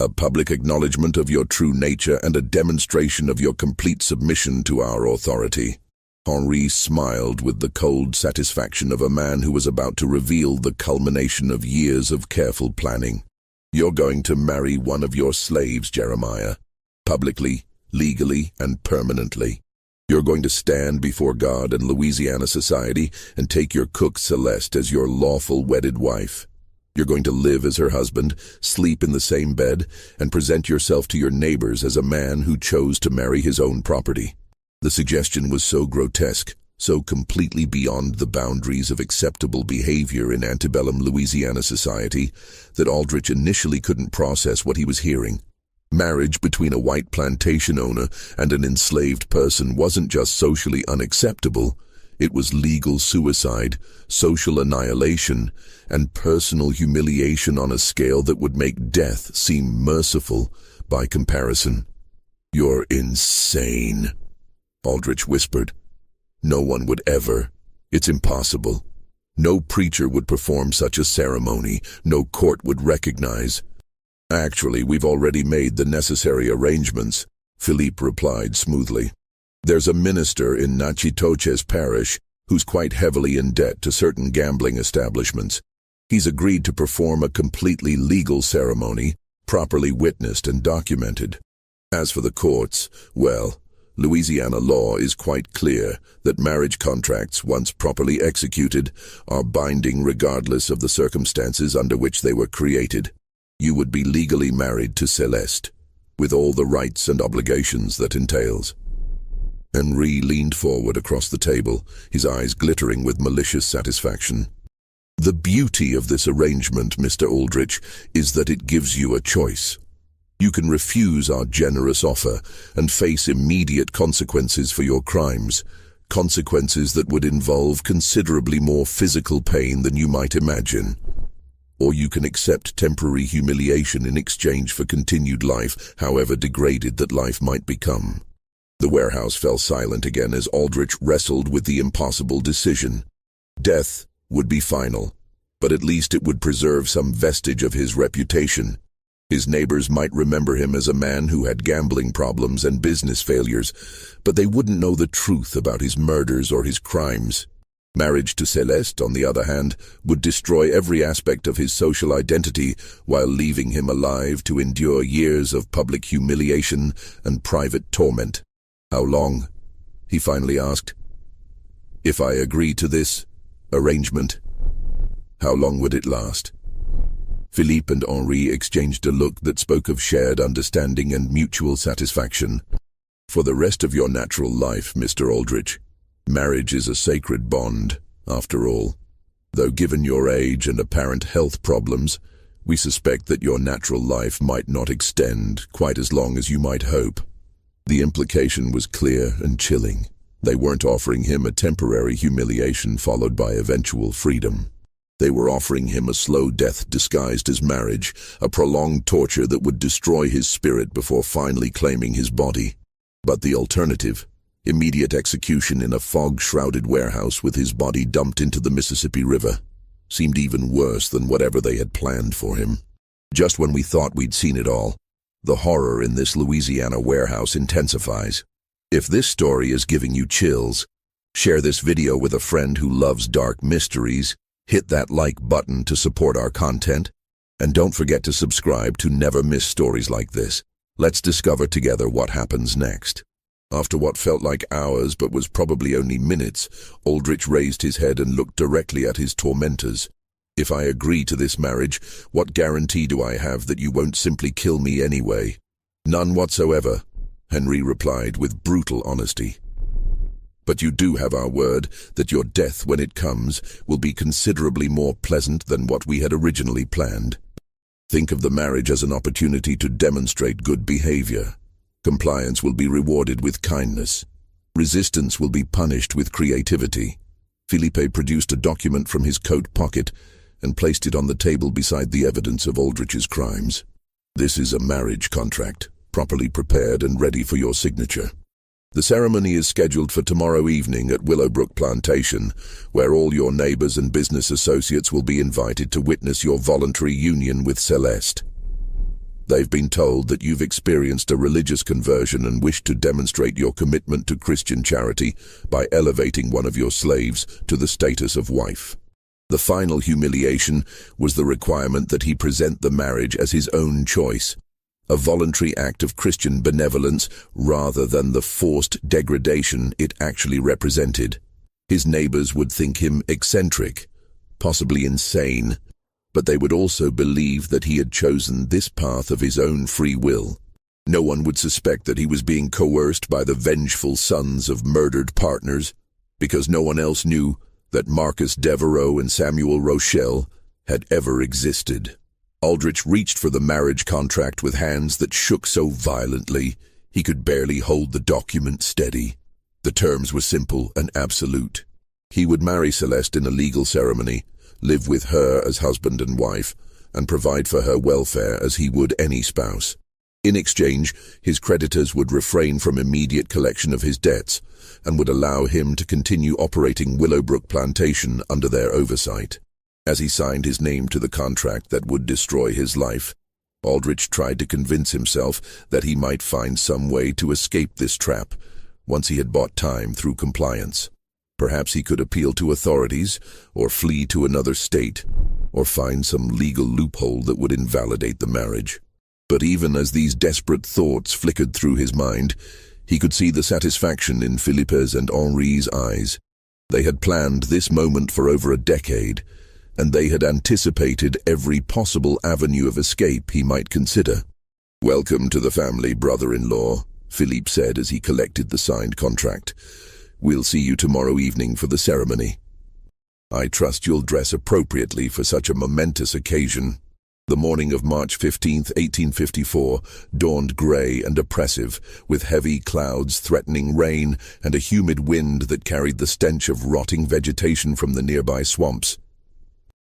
A public acknowledgement of your true nature and a demonstration of your complete submission to our authority. Henri smiled with the cold satisfaction of a man who was about to reveal the culmination of years of careful planning. You're going to marry one of your slaves, Jeremiah. Publicly, legally, and permanently. You're going to stand before God and Louisiana society and take your cook Celeste as your lawful wedded wife. You're going to live as her husband, sleep in the same bed, and present yourself to your neighbors as a man who chose to marry his own property. The suggestion was so grotesque, so completely beyond the boundaries of acceptable behavior in antebellum Louisiana society, that Aldrich initially couldn't process what he was hearing. Marriage between a white plantation owner and an enslaved person wasn't just socially unacceptable, it was legal suicide, social annihilation, and personal humiliation on a scale that would make death seem merciful by comparison. You're insane, Aldrich whispered. No one would ever. It's impossible. No preacher would perform such a ceremony, no court would recognize. Actually, we've already made the necessary arrangements, Philippe replied smoothly. There's a minister in Natchitoches parish who's quite heavily in debt to certain gambling establishments. He's agreed to perform a completely legal ceremony, properly witnessed and documented. As for the courts, well, Louisiana law is quite clear that marriage contracts, once properly executed, are binding regardless of the circumstances under which they were created. You would be legally married to Celeste, with all the rights and obligations that entails. Henri leaned forward across the table, his eyes glittering with malicious satisfaction. The beauty of this arrangement, Mr. Aldrich, is that it gives you a choice. You can refuse our generous offer and face immediate consequences for your crimes, consequences that would involve considerably more physical pain than you might imagine. Or you can accept temporary humiliation in exchange for continued life, however degraded that life might become. The warehouse fell silent again as Aldrich wrestled with the impossible decision. Death would be final, but at least it would preserve some vestige of his reputation. His neighbors might remember him as a man who had gambling problems and business failures, but they wouldn't know the truth about his murders or his crimes. Marriage to Celeste, on the other hand, would destroy every aspect of his social identity while leaving him alive to endure years of public humiliation and private torment. How long? He finally asked. If I agree to this arrangement, how long would it last? Philippe and Henri exchanged a look that spoke of shared understanding and mutual satisfaction. For the rest of your natural life, Mr. Aldrich. Marriage is a sacred bond, after all. Though given your age and apparent health problems, we suspect that your natural life might not extend quite as long as you might hope. The implication was clear and chilling. They weren't offering him a temporary humiliation followed by eventual freedom. They were offering him a slow death disguised as marriage, a prolonged torture that would destroy his spirit before finally claiming his body. But the alternative, immediate execution in a fog-shrouded warehouse with his body dumped into the Mississippi River, seemed even worse than whatever they had planned for him. Just when we thought we'd seen it all, the horror in this Louisiana warehouse intensifies. If this story is giving you chills, share this video with a friend who loves dark mysteries, hit that like button to support our content, and don't forget to subscribe to never miss stories like this. Let's discover together what happens next. After what felt like hours but was probably only minutes, Aldrich raised his head and looked directly at his tormentors. "If I agree to this marriage, what guarantee do I have that you won't simply kill me anyway?" "None whatsoever," Henry replied with brutal honesty. "But you do have our word that your death, when it comes, will be considerably more pleasant than what we had originally planned. Think of the marriage as an opportunity to demonstrate good behavior. Compliance will be rewarded with kindness. Resistance will be punished with creativity." Felipe produced a document from his coat pocket and placed it on the table beside the evidence of Aldrich's crimes. "This is a marriage contract, properly prepared and ready for your signature. The ceremony is scheduled for tomorrow evening at Willowbrook Plantation, where all your neighbors and business associates will be invited to witness your voluntary union with Celeste. They've been told that you've experienced a religious conversion and wish to demonstrate your commitment to Christian charity by elevating one of your slaves to the status of wife. The final humiliation was the requirement that he present the marriage as his own choice, a voluntary act of Christian benevolence rather than the forced degradation it actually represented. His neighbors would think him eccentric, possibly insane, but they would also believe that he had chosen this path of his own free will. No one would suspect that he was being coerced by the vengeful sons of murdered partners, because no one else knew that Marcus Devereaux and Samuel Rochelle had ever existed. Aldrich reached for the marriage contract with hands that shook so violently he could barely hold the document steady. The terms were simple and absolute. He would marry Celeste in a legal ceremony, live with her as husband and wife, and provide for her welfare as he would any spouse. In exchange, his creditors would refrain from immediate collection of his debts and would allow him to continue operating Willowbrook Plantation under their oversight. As he signed his name to the contract that would destroy his life, Aldrich tried to convince himself that he might find some way to escape this trap once he had bought time through compliance. Perhaps he could appeal to authorities, or flee to another state, or find some legal loophole that would invalidate the marriage. But even as these desperate thoughts flickered through his mind, he could see the satisfaction in Philippe's and Henri's eyes. They had planned this moment for over a decade, and they had anticipated every possible avenue of escape he might consider. "Welcome to the family, brother-in-law," Philippe said as he collected the signed contract. "We'll see you tomorrow evening for the ceremony. I trust you'll dress appropriately for such a momentous occasion." The morning of March 15, 1854, dawned gray and oppressive, with heavy clouds threatening rain and a humid wind that carried the stench of rotting vegetation from the nearby swamps.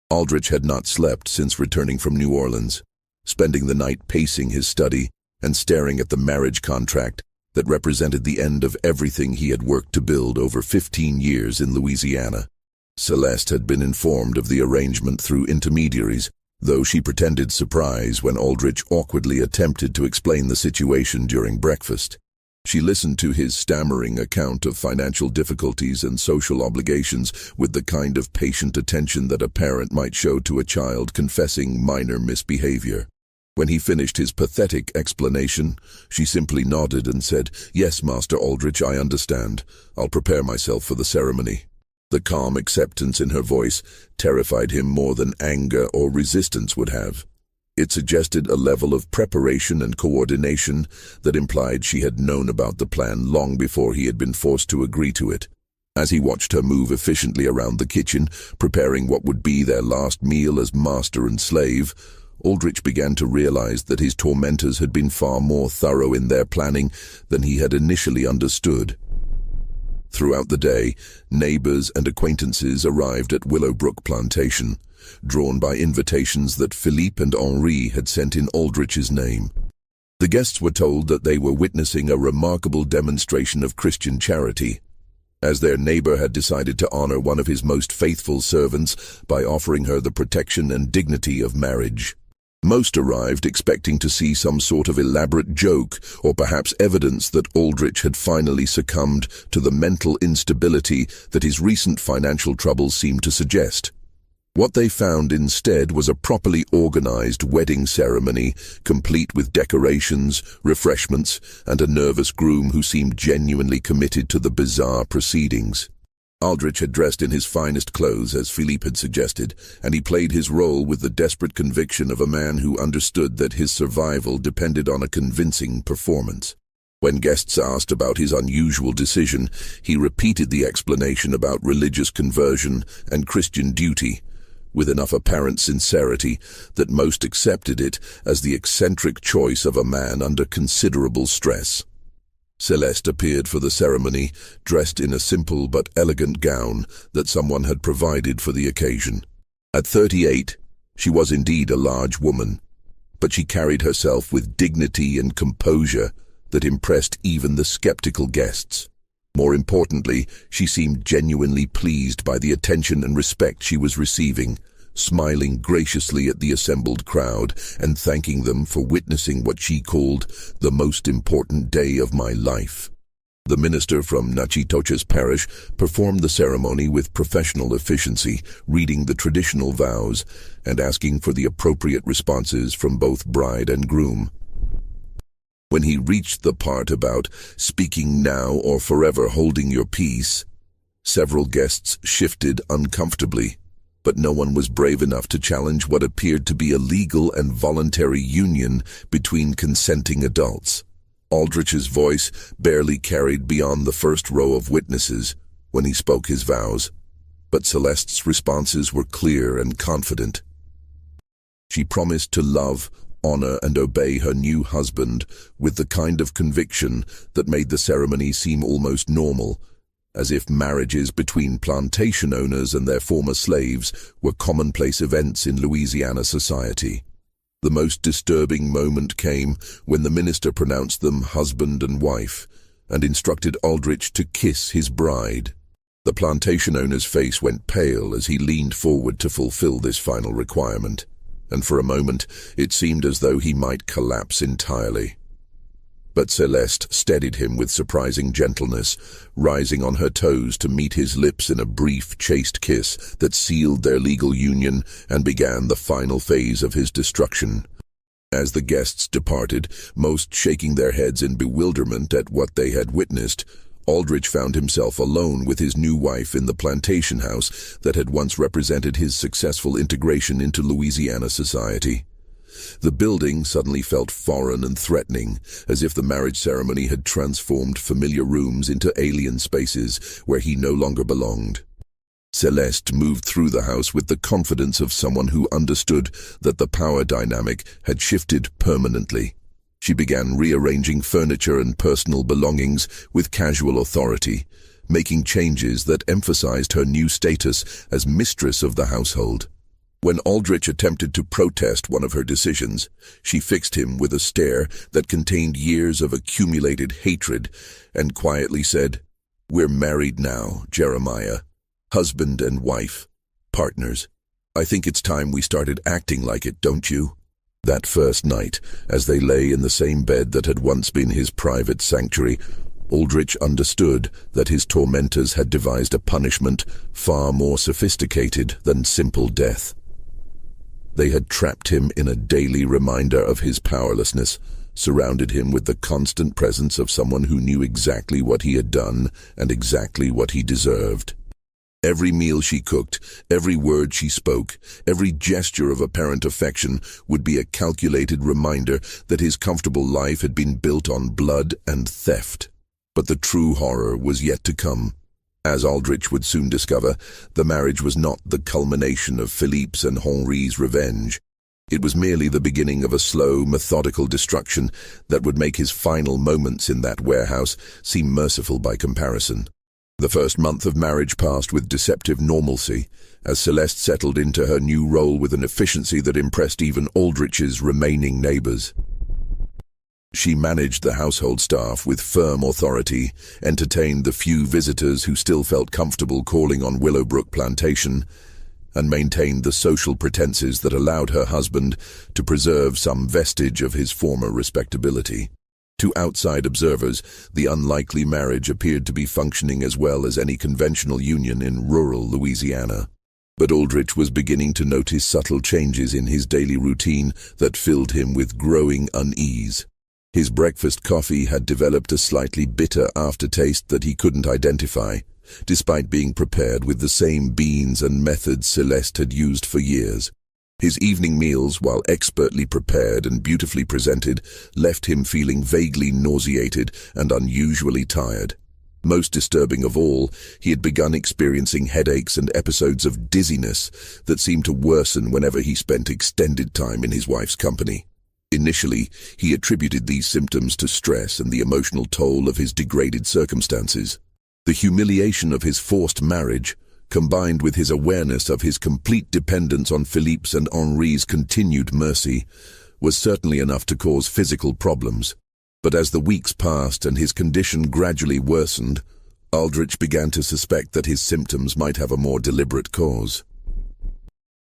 Aldrich had not slept since returning from New Orleans, spending the night pacing his study and staring at the marriage contract that represented the end of everything he had worked to build over 15 years in Louisiana. Celeste had been informed of the arrangement through intermediaries, though she pretended surprise when Aldrich awkwardly attempted to explain the situation during breakfast. She listened to his stammering account of financial difficulties and social obligations with the kind of patient attention that a parent might show to a child confessing minor misbehavior. When he finished his pathetic explanation, she simply nodded and said, "Yes, Master Aldrich, I understand. I'll prepare myself for the ceremony." The calm acceptance in her voice terrified him more than anger or resistance would have. It suggested a level of preparation and coordination that implied she had known about the plan long before he had been forced to agree to it. As he watched her move efficiently around the kitchen, preparing what would be their last meal as master and slave, Aldrich began to realize that his tormentors had been far more thorough in their planning than he had initially understood. Throughout the day, neighbors and acquaintances arrived at Willowbrook Plantation, drawn by invitations that Philippe and Henri had sent in Aldrich's name. The guests were told that they were witnessing a remarkable demonstration of Christian charity, as their neighbor had decided to honor one of his most faithful servants by offering her the protection and dignity of marriage. Most arrived expecting to see some sort of elaborate joke or perhaps evidence that Aldrich had finally succumbed to the mental instability that his recent financial troubles seemed to suggest. What they found instead was a properly organized wedding ceremony, complete with decorations, refreshments, and a nervous groom who seemed genuinely committed to the bizarre proceedings. Aldrich had dressed in his finest clothes, as Philippe had suggested, and he played his role with the desperate conviction of a man who understood that his survival depended on a convincing performance. When guests asked about his unusual decision, he repeated the explanation about religious conversion and Christian duty, with enough apparent sincerity that most accepted it as the eccentric choice of a man under considerable stress. Celeste appeared for the ceremony, dressed in a simple but elegant gown that someone had provided for the occasion. At 38, she was indeed a large woman, but she carried herself with dignity and composure that impressed even the skeptical guests. More importantly, she seemed genuinely pleased by the attention and respect she was receiving, smiling graciously at the assembled crowd and thanking them for witnessing what she called the most important day of my life. The minister from Natchitoches parish performed the ceremony with professional efficiency, reading the traditional vows and asking for the appropriate responses from both bride and groom. When he reached the part about speaking now or forever holding your peace, several guests shifted uncomfortably, but no one was brave enough to challenge what appeared to be a legal and voluntary union between consenting adults. Aldrich's voice barely carried beyond the first row of witnesses when he spoke his vows, but Celeste's responses were clear and confident. She promised to love, honor, and obey her new husband with the kind of conviction that made the ceremony seem almost normal, as if marriages between plantation owners and their former slaves were commonplace events in Louisiana society. The most disturbing moment came when the minister pronounced them husband and wife and instructed Aldrich to kiss his bride. The plantation owner's face went pale as he leaned forward to fulfill this final requirement, and for a moment it seemed as though he might collapse entirely. But Celeste steadied him with surprising gentleness, rising on her toes to meet his lips in a brief, chaste kiss that sealed their legal union and began the final phase of his destruction. As the guests departed, most shaking their heads in bewilderment at what they had witnessed, Aldrich found himself alone with his new wife in the plantation house that had once represented his successful integration into Louisiana society. The building suddenly felt foreign and threatening, as if the marriage ceremony had transformed familiar rooms into alien spaces where he no longer belonged. Celeste moved through the house with the confidence of someone who understood that the power dynamic had shifted permanently. She began rearranging furniture and personal belongings with casual authority, making changes that emphasized her new status as mistress of the household. When Aldrich attempted to protest one of her decisions, she fixed him with a stare that contained years of accumulated hatred and quietly said, "We're married now, Jeremiah. Husband and wife. Partners. I think it's time we started acting like it, don't you?" That first night, as they lay in the same bed that had once been his private sanctuary, Aldrich understood that his tormentors had devised a punishment far more sophisticated than simple death. They had trapped him in a daily reminder of his powerlessness, surrounded him with the constant presence of someone who knew exactly what he had done and exactly what he deserved. Every meal she cooked, every word she spoke, every gesture of apparent affection would be a calculated reminder that his comfortable life had been built on blood and theft. But the true horror was yet to come. As Aldrich would soon discover, the marriage was not the culmination of Philippe's and Henri's revenge. It was merely the beginning of a slow, methodical destruction that would make his final moments in that warehouse seem merciful by comparison. The first month of marriage passed with deceptive normalcy, as Celeste settled into her new role with an efficiency that impressed even Aldrich's remaining neighbors. She managed the household staff with firm authority, entertained the few visitors who still felt comfortable calling on Willowbrook Plantation, and maintained the social pretenses that allowed her husband to preserve some vestige of his former respectability. To outside observers, the unlikely marriage appeared to be functioning as well as any conventional union in rural Louisiana. But Aldrich was beginning to notice subtle changes in his daily routine that filled him with growing unease. His breakfast coffee had developed a slightly bitter aftertaste that he couldn't identify, despite being prepared with the same beans and methods Celeste had used for years. His evening meals, while expertly prepared and beautifully presented, left him feeling vaguely nauseated and unusually tired. Most disturbing of all, he had begun experiencing headaches and episodes of dizziness that seemed to worsen whenever he spent extended time in his wife's company. Initially, he attributed these symptoms to stress and the emotional toll of his degraded circumstances. The humiliation of his forced marriage, combined with his awareness of his complete dependence on Philippe's and Henri's continued mercy, was certainly enough to cause physical problems. But as the weeks passed and his condition gradually worsened, Aldrich began to suspect that his symptoms might have a more deliberate cause.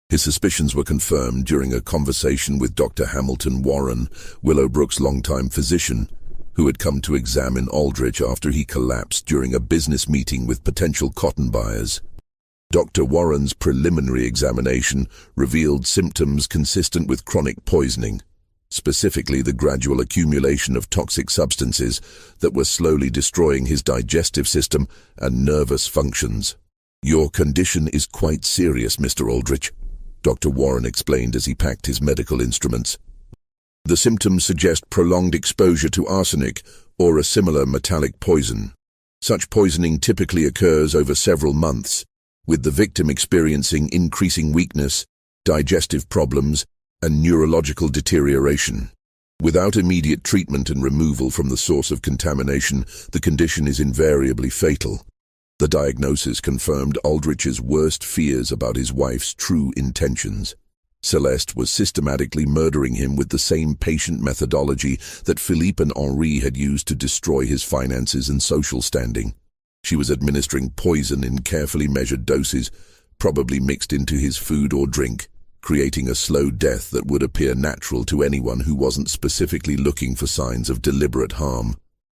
His suspicions were confirmed during a conversation with Dr. Hamilton Warren, Willowbrook's longtime physician, who had come to examine Aldrich after he collapsed during a business meeting with potential cotton buyers. Dr. Warren's preliminary examination revealed symptoms consistent with chronic poisoning, specifically the gradual accumulation of toxic substances that were slowly destroying his digestive system and nervous functions. "Your condition is quite serious, Mr. Aldrich," Dr. Warren explained as he packed his medical instruments. "The symptoms suggest prolonged exposure to arsenic or a similar metallic poison. Such poisoning typically occurs over several months, with the victim experiencing increasing weakness, digestive problems, and neurological deterioration. Without immediate treatment and removal from the source of contamination, the condition is invariably fatal." The diagnosis confirmed Aldrich's worst fears about his wife's true intentions. Celeste was systematically murdering him with the same patient methodology that Philippe and Henri had used to destroy his finances and social standing. She was administering poison in carefully measured doses, probably mixed into his food or drink, creating a slow death that would appear natural to anyone who wasn't specifically looking for signs of deliberate harm.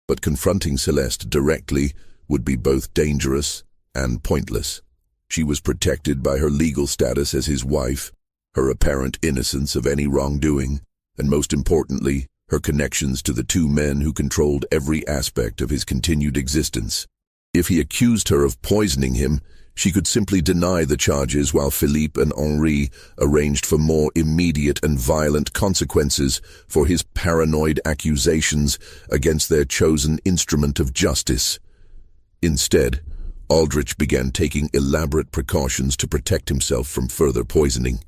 But confronting Celeste directly would be both dangerous and pointless. She was protected by her legal status as his wife, her apparent innocence of any wrongdoing, and most importantly, her connections to the two men who controlled every aspect of his continued existence. If he accused her of poisoning him, she could simply deny the charges while Philippe and Henri arranged for more immediate and violent consequences for his paranoid accusations against their chosen instrument of justice. Instead, Aldrich began taking elaborate precautions to protect himself from further poisoning.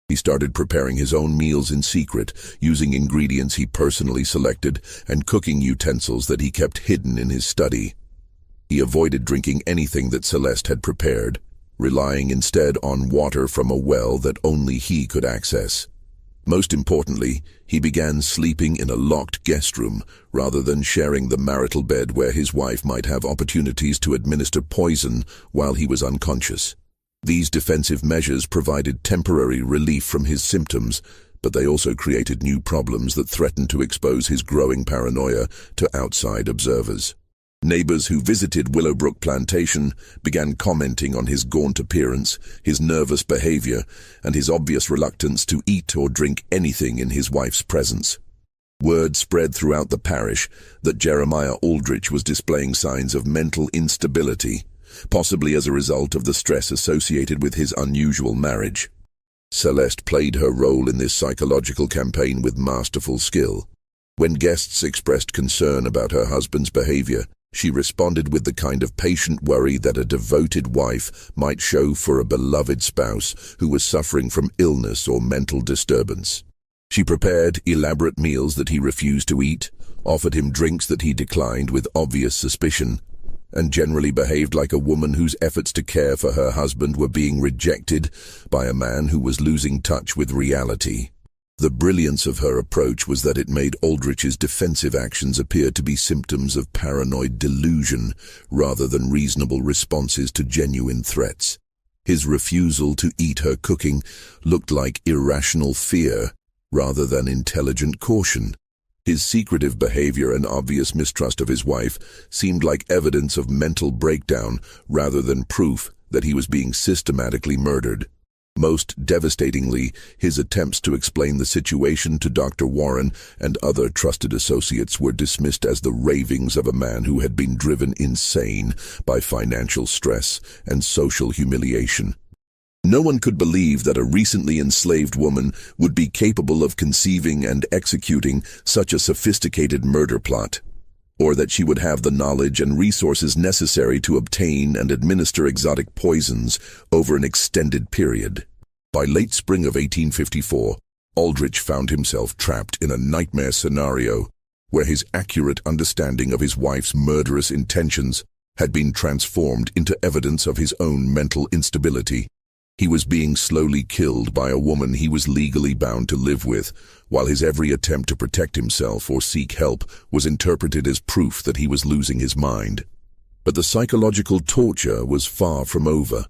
He started preparing his own meals in secret, using ingredients he personally selected and cooking utensils that he kept hidden in his study. He avoided drinking anything that Celeste had prepared, relying instead on water from a well that only he could access. Most importantly, he began sleeping in a locked guest room rather than sharing the marital bed where his wife might have opportunities to administer poison while he was unconscious. These defensive measures provided temporary relief from his symptoms, but they also created new problems that threatened to expose his growing paranoia to outside observers. Neighbors who visited Willowbrook Plantation began commenting on his gaunt appearance, his nervous behavior, and his obvious reluctance to eat or drink anything in his wife's presence. Word spread throughout the parish that Jeremiah Aldrich was displaying signs of mental instability, possibly as a result of the stress associated with his unusual marriage. Celeste played her role in this psychological campaign with masterful skill. When guests expressed concern about her husband's behavior, she responded with the kind of patient worry that a devoted wife might show for a beloved spouse who was suffering from illness or mental disturbance. She prepared elaborate meals that he refused to eat, offered him drinks that he declined with obvious suspicion, and generally behaved like a woman whose efforts to care for her husband were being rejected by a man who was losing touch with reality. The brilliance of her approach was that it made Aldrich's defensive actions appear to be symptoms of paranoid delusion rather than reasonable responses to genuine threats. His refusal to eat her cooking looked like irrational fear rather than intelligent caution. His secretive behavior and obvious mistrust of his wife seemed like evidence of mental breakdown rather than proof that he was being systematically murdered. Most devastatingly, his attempts to explain the situation to Dr. Warren and other trusted associates were dismissed as the ravings of a man who had been driven insane by financial stress and social humiliation. No one could believe that a recently enslaved woman would be capable of conceiving and executing such a sophisticated murder plot, or that she would have the knowledge and resources necessary to obtain and administer exotic poisons over an extended period. By late spring of 1854, Aldrich found himself trapped in a nightmare scenario where his accurate understanding of his wife's murderous intentions had been transformed into evidence of his own mental instability. He was being slowly killed by a woman he was legally bound to live with, while his every attempt to protect himself or seek help was interpreted as proof that he was losing his mind. But the psychological torture was far from over.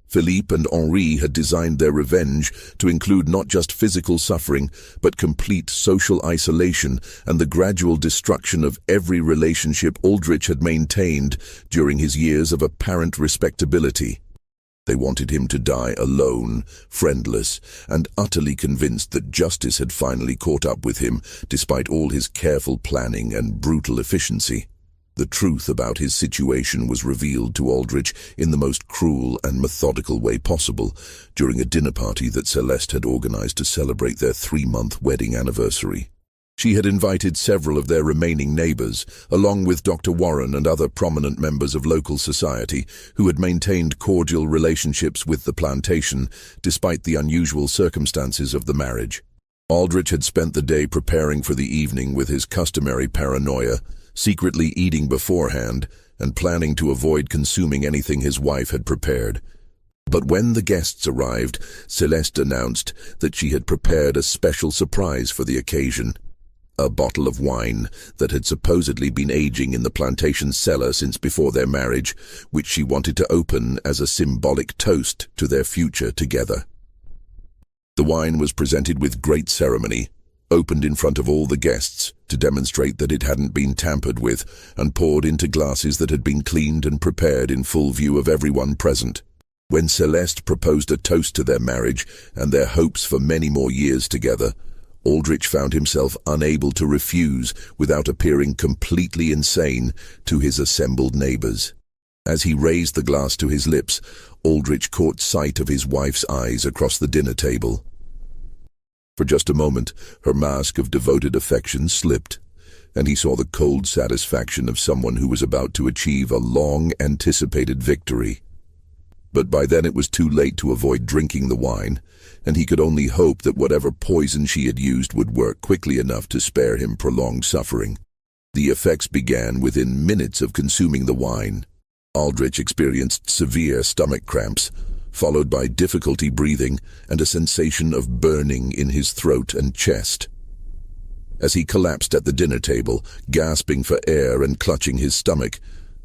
Philippe and Henri had designed their revenge to include not just physical suffering, but complete social isolation and the gradual destruction of every relationship Aldrich had maintained during his years of apparent respectability. They wanted him to die alone, friendless, and utterly convinced that justice had finally caught up with him, despite all his careful planning and brutal efficiency. The truth about his situation was revealed to Aldrich in the most cruel and methodical way possible during a dinner party that Celeste had organized to celebrate their 3-month wedding anniversary. She had invited several of their remaining neighbors, along with Dr. Warren and other prominent members of local society who had maintained cordial relationships with the plantation despite the unusual circumstances of the marriage. Aldrich had spent the day preparing for the evening with his customary paranoia, secretly eating beforehand and planning to avoid consuming anything his wife had prepared. But when the guests arrived, Celeste announced that she had prepared a special surprise for the occasion. A bottle of wine that had supposedly been aging in the plantation cellar since before their marriage, which she wanted to open as a symbolic toast to their future together. The wine was presented with great ceremony, opened in front of all the guests to demonstrate that it hadn't been tampered with, and poured into glasses that had been cleaned and prepared in full view of everyone present. When Celeste proposed a toast to their marriage and their hopes for many more years together, Aldrich found himself unable to refuse without appearing completely insane to his assembled neighbors. As he raised the glass to his lips, Aldrich caught sight of his wife's eyes across the dinner table. For just a moment, her mask of devoted affection slipped, and he saw the cold satisfaction of someone who was about to achieve a long-anticipated victory. But by then it was too late to avoid drinking the wine, and he could only hope that whatever poison she had used would work quickly enough to spare him prolonged suffering. The effects began within minutes of consuming the wine. Aldrich experienced severe stomach cramps, followed by difficulty breathing and a sensation of burning in his throat and chest. As he collapsed at the dinner table, gasping for air and clutching his stomach,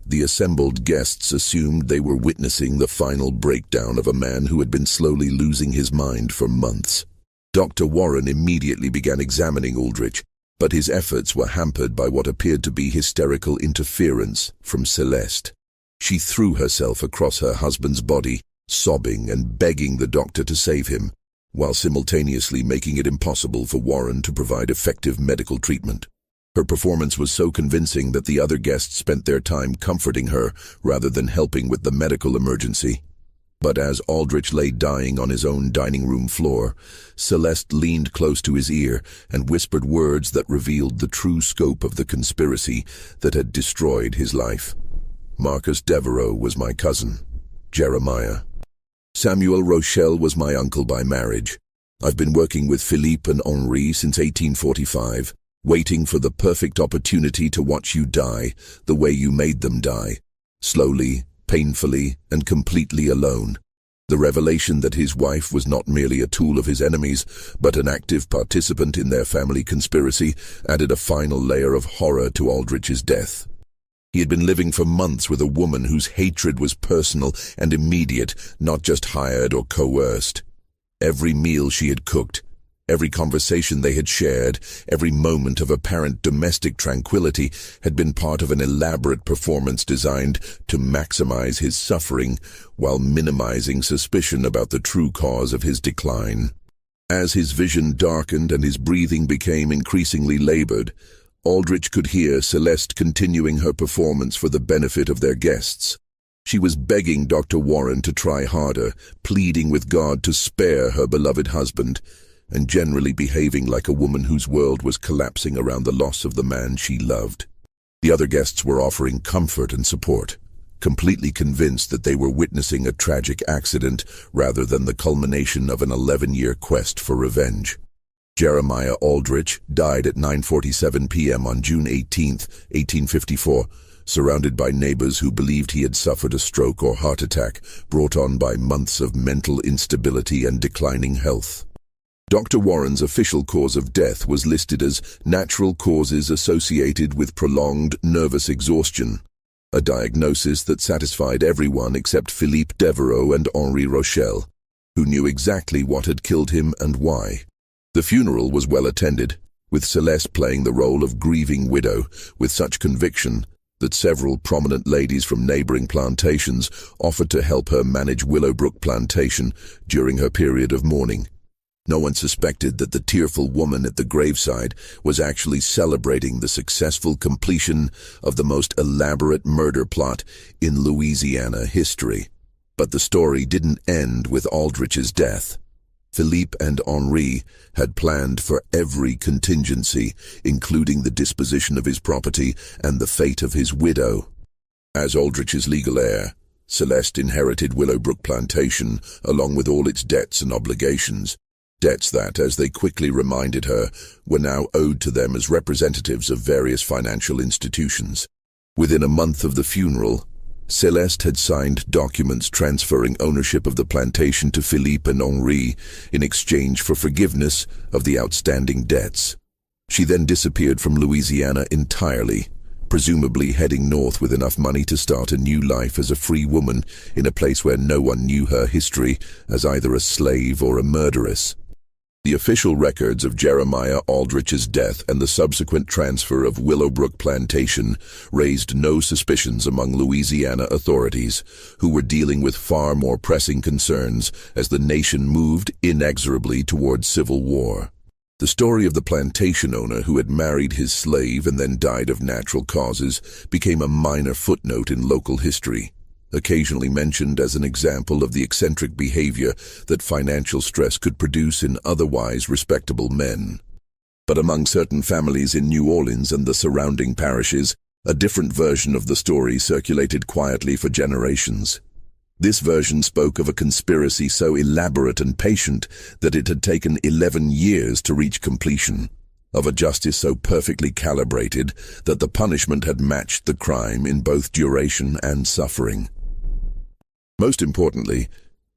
the assembled guests assumed they were witnessing the final breakdown of a man who had been slowly losing his mind for months. Dr. Warren immediately began examining Aldrich, but his efforts were hampered by what appeared to be hysterical interference from Celeste. She threw herself across her husband's body, sobbing and begging the doctor to save him, while simultaneously making it impossible for Warren to provide effective medical treatment. Her performance was so convincing that the other guests spent their time comforting her rather than helping with the medical emergency. But as Aldrich lay dying on his own dining room floor, Celeste leaned close to his ear and whispered words that revealed the true scope of the conspiracy that had destroyed his life. Marcus Devereux was my cousin, Jeremiah. Samuel Rochelle was my uncle by marriage. I've been working with Philippe and Henri since 1845. Waiting for the perfect opportunity to watch you die, the way you made them die. slowly, painfully, and completely alone. The revelation that his wife was not merely a tool of his enemies, but an active participant in their family conspiracy, added a final layer of horror to Aldrich's death. He had been living for months with a woman whose hatred was personal and immediate, not just hired or coerced. Every meal she had cooked, every conversation they had shared, every moment of apparent domestic tranquility had been part of an elaborate performance designed to maximize his suffering while minimizing suspicion about the true cause of his decline. As his vision darkened and his breathing became increasingly labored, Aldrich could hear Celeste continuing her performance for the benefit of their guests. She was begging Dr. Warren to try harder, pleading with God to spare her beloved husband, and generally behaving like a woman whose world was collapsing around the loss of the man she loved. The other guests were offering comfort and support, completely convinced that they were witnessing a tragic accident rather than the culmination of an 11-year quest for revenge. Jeremiah Aldrich died at 9:47 p.m. on June 18, 1854, surrounded by neighbors who believed he had suffered a stroke or heart attack brought on by months of mental instability and declining health. Dr. Warren's official cause of death was listed as natural causes associated with prolonged nervous exhaustion, a diagnosis that satisfied everyone except Philippe Devereaux and Henri Rochelle, who knew exactly what had killed him and why. The funeral was well attended, with Celeste playing the role of grieving widow with such conviction that several prominent ladies from neighboring plantations offered to help her manage Willowbrook Plantation during her period of mourning. No one suspected that the tearful woman at the graveside was actually celebrating the successful completion of the most elaborate murder plot in Louisiana history. But the story didn't end with Aldrich's death. Philippe and Henri had planned for every contingency, including the disposition of his property and the fate of his widow. As Aldrich's legal heir, Celeste inherited Willowbrook Plantation along with all its debts and obligations, debts that, as they quickly reminded her, were now owed to them as representatives of various financial institutions. Within a month of the funeral, Celeste had signed documents transferring ownership of the plantation to Philippe and Henri in exchange for forgiveness of the outstanding debts. She then disappeared from Louisiana entirely, presumably heading north with enough money to start a new life as a free woman in a place where no one knew her history as either a slave or a murderess. The official records of Jeremiah Aldrich's death and the subsequent transfer of Willowbrook Plantation raised no suspicions among Louisiana authorities, who were dealing with far more pressing concerns as the nation moved inexorably towards civil war. The story of the plantation owner who had married his slave and then died of natural causes became a minor footnote in local history, occasionally mentioned as an example of the eccentric behavior that financial stress could produce in otherwise respectable men. But among certain families in New Orleans and the surrounding parishes, a different version of the story circulated quietly for generations. This version spoke of a conspiracy so elaborate and patient that it had taken 11 years to reach completion, of a justice so perfectly calibrated that the punishment had matched the crime in both duration and suffering. Most importantly,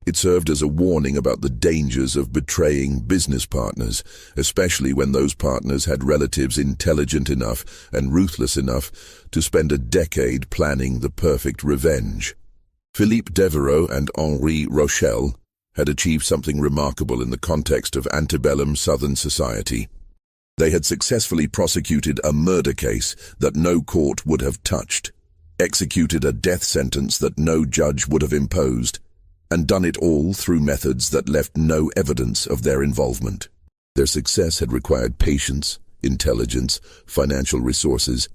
it served as a warning about the dangers of betraying business partners, especially when those partners had relatives intelligent enough and ruthless enough to spend a decade planning the perfect revenge. Philippe Devereaux and Henri Rochelle had achieved something remarkable in the context of antebellum Southern society. They had successfully prosecuted a murder case that no court would have touched, executed a death sentence that no judge would have imposed, and done it all through methods that left no evidence of their involvement. Their success had required patience, intelligence, financial resources,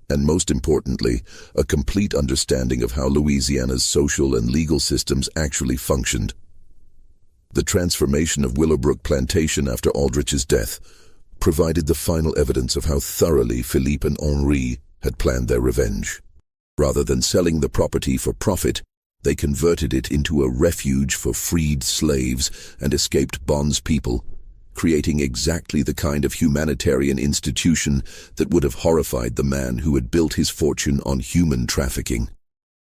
and most importantly, a complete understanding of how Louisiana's social and legal systems actually functioned. The transformation of Willowbrook Plantation after Aldrich's death provided the final evidence of how thoroughly Philippe and Henri had planned their revenge. Rather than selling the property for profit, they converted it into a refuge for freed slaves and escaped bondspeople, creating exactly the kind of humanitarian institution that would have horrified the man who had built his fortune on human trafficking.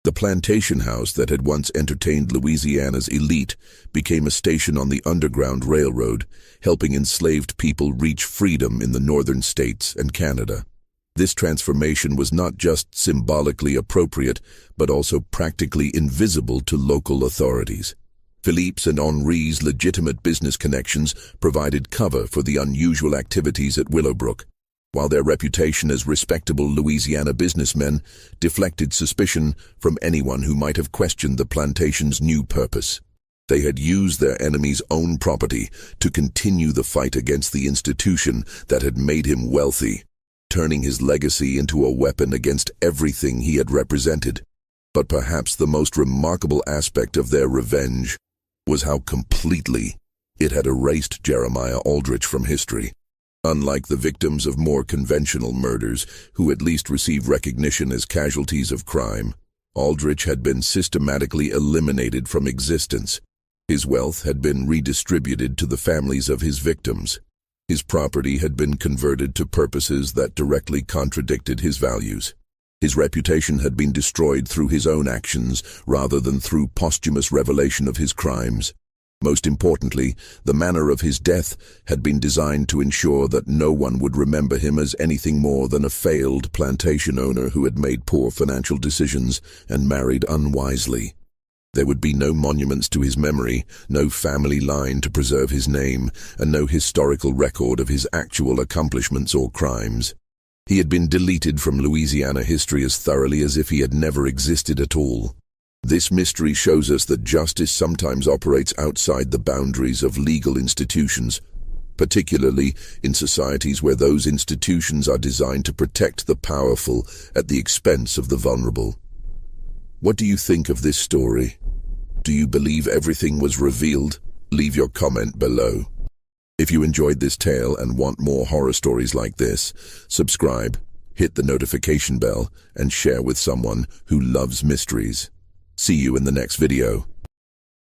The plantation house that had once entertained Louisiana's elite became a station on the Underground Railroad, helping enslaved people reach freedom in the northern states and Canada. This transformation was not just symbolically appropriate, but also practically invisible to local authorities. Philippe's and Henri's legitimate business connections provided cover for the unusual activities at Willowbrook, while their reputation as respectable Louisiana businessmen deflected suspicion from anyone who might have questioned the plantation's new purpose. They had used their enemy's own property to continue the fight against the institution that had made him wealthy, turning his legacy into a weapon against everything he had represented. But perhaps the most remarkable aspect of their revenge was how completely it had erased Jeremiah Aldrich from history. Unlike the victims of more conventional murders, who at least received recognition as casualties of crime, Aldrich had been systematically eliminated from existence. His wealth had been redistributed to the families of his victims. His property had been converted to purposes that directly contradicted his values. His reputation had been destroyed through his own actions rather than through posthumous revelation of his crimes. Most importantly, the manner of his death had been designed to ensure that no one would remember him as anything more than a failed plantation owner who had made poor financial decisions and married unwisely. There would be no monuments to his memory, no family line to preserve his name, and no historical record of his actual accomplishments or crimes. He had been deleted from Louisiana history as thoroughly as if he had never existed at all. This mystery shows us that justice sometimes operates outside the boundaries of legal institutions, particularly in societies where those institutions are designed to protect the powerful at the expense of the vulnerable. What do you think of this story? Do you believe everything was revealed? Leave your comment below. If you enjoyed this tale and want more horror stories like this, subscribe, hit the notification bell, and share with someone who loves mysteries. See you in the next video.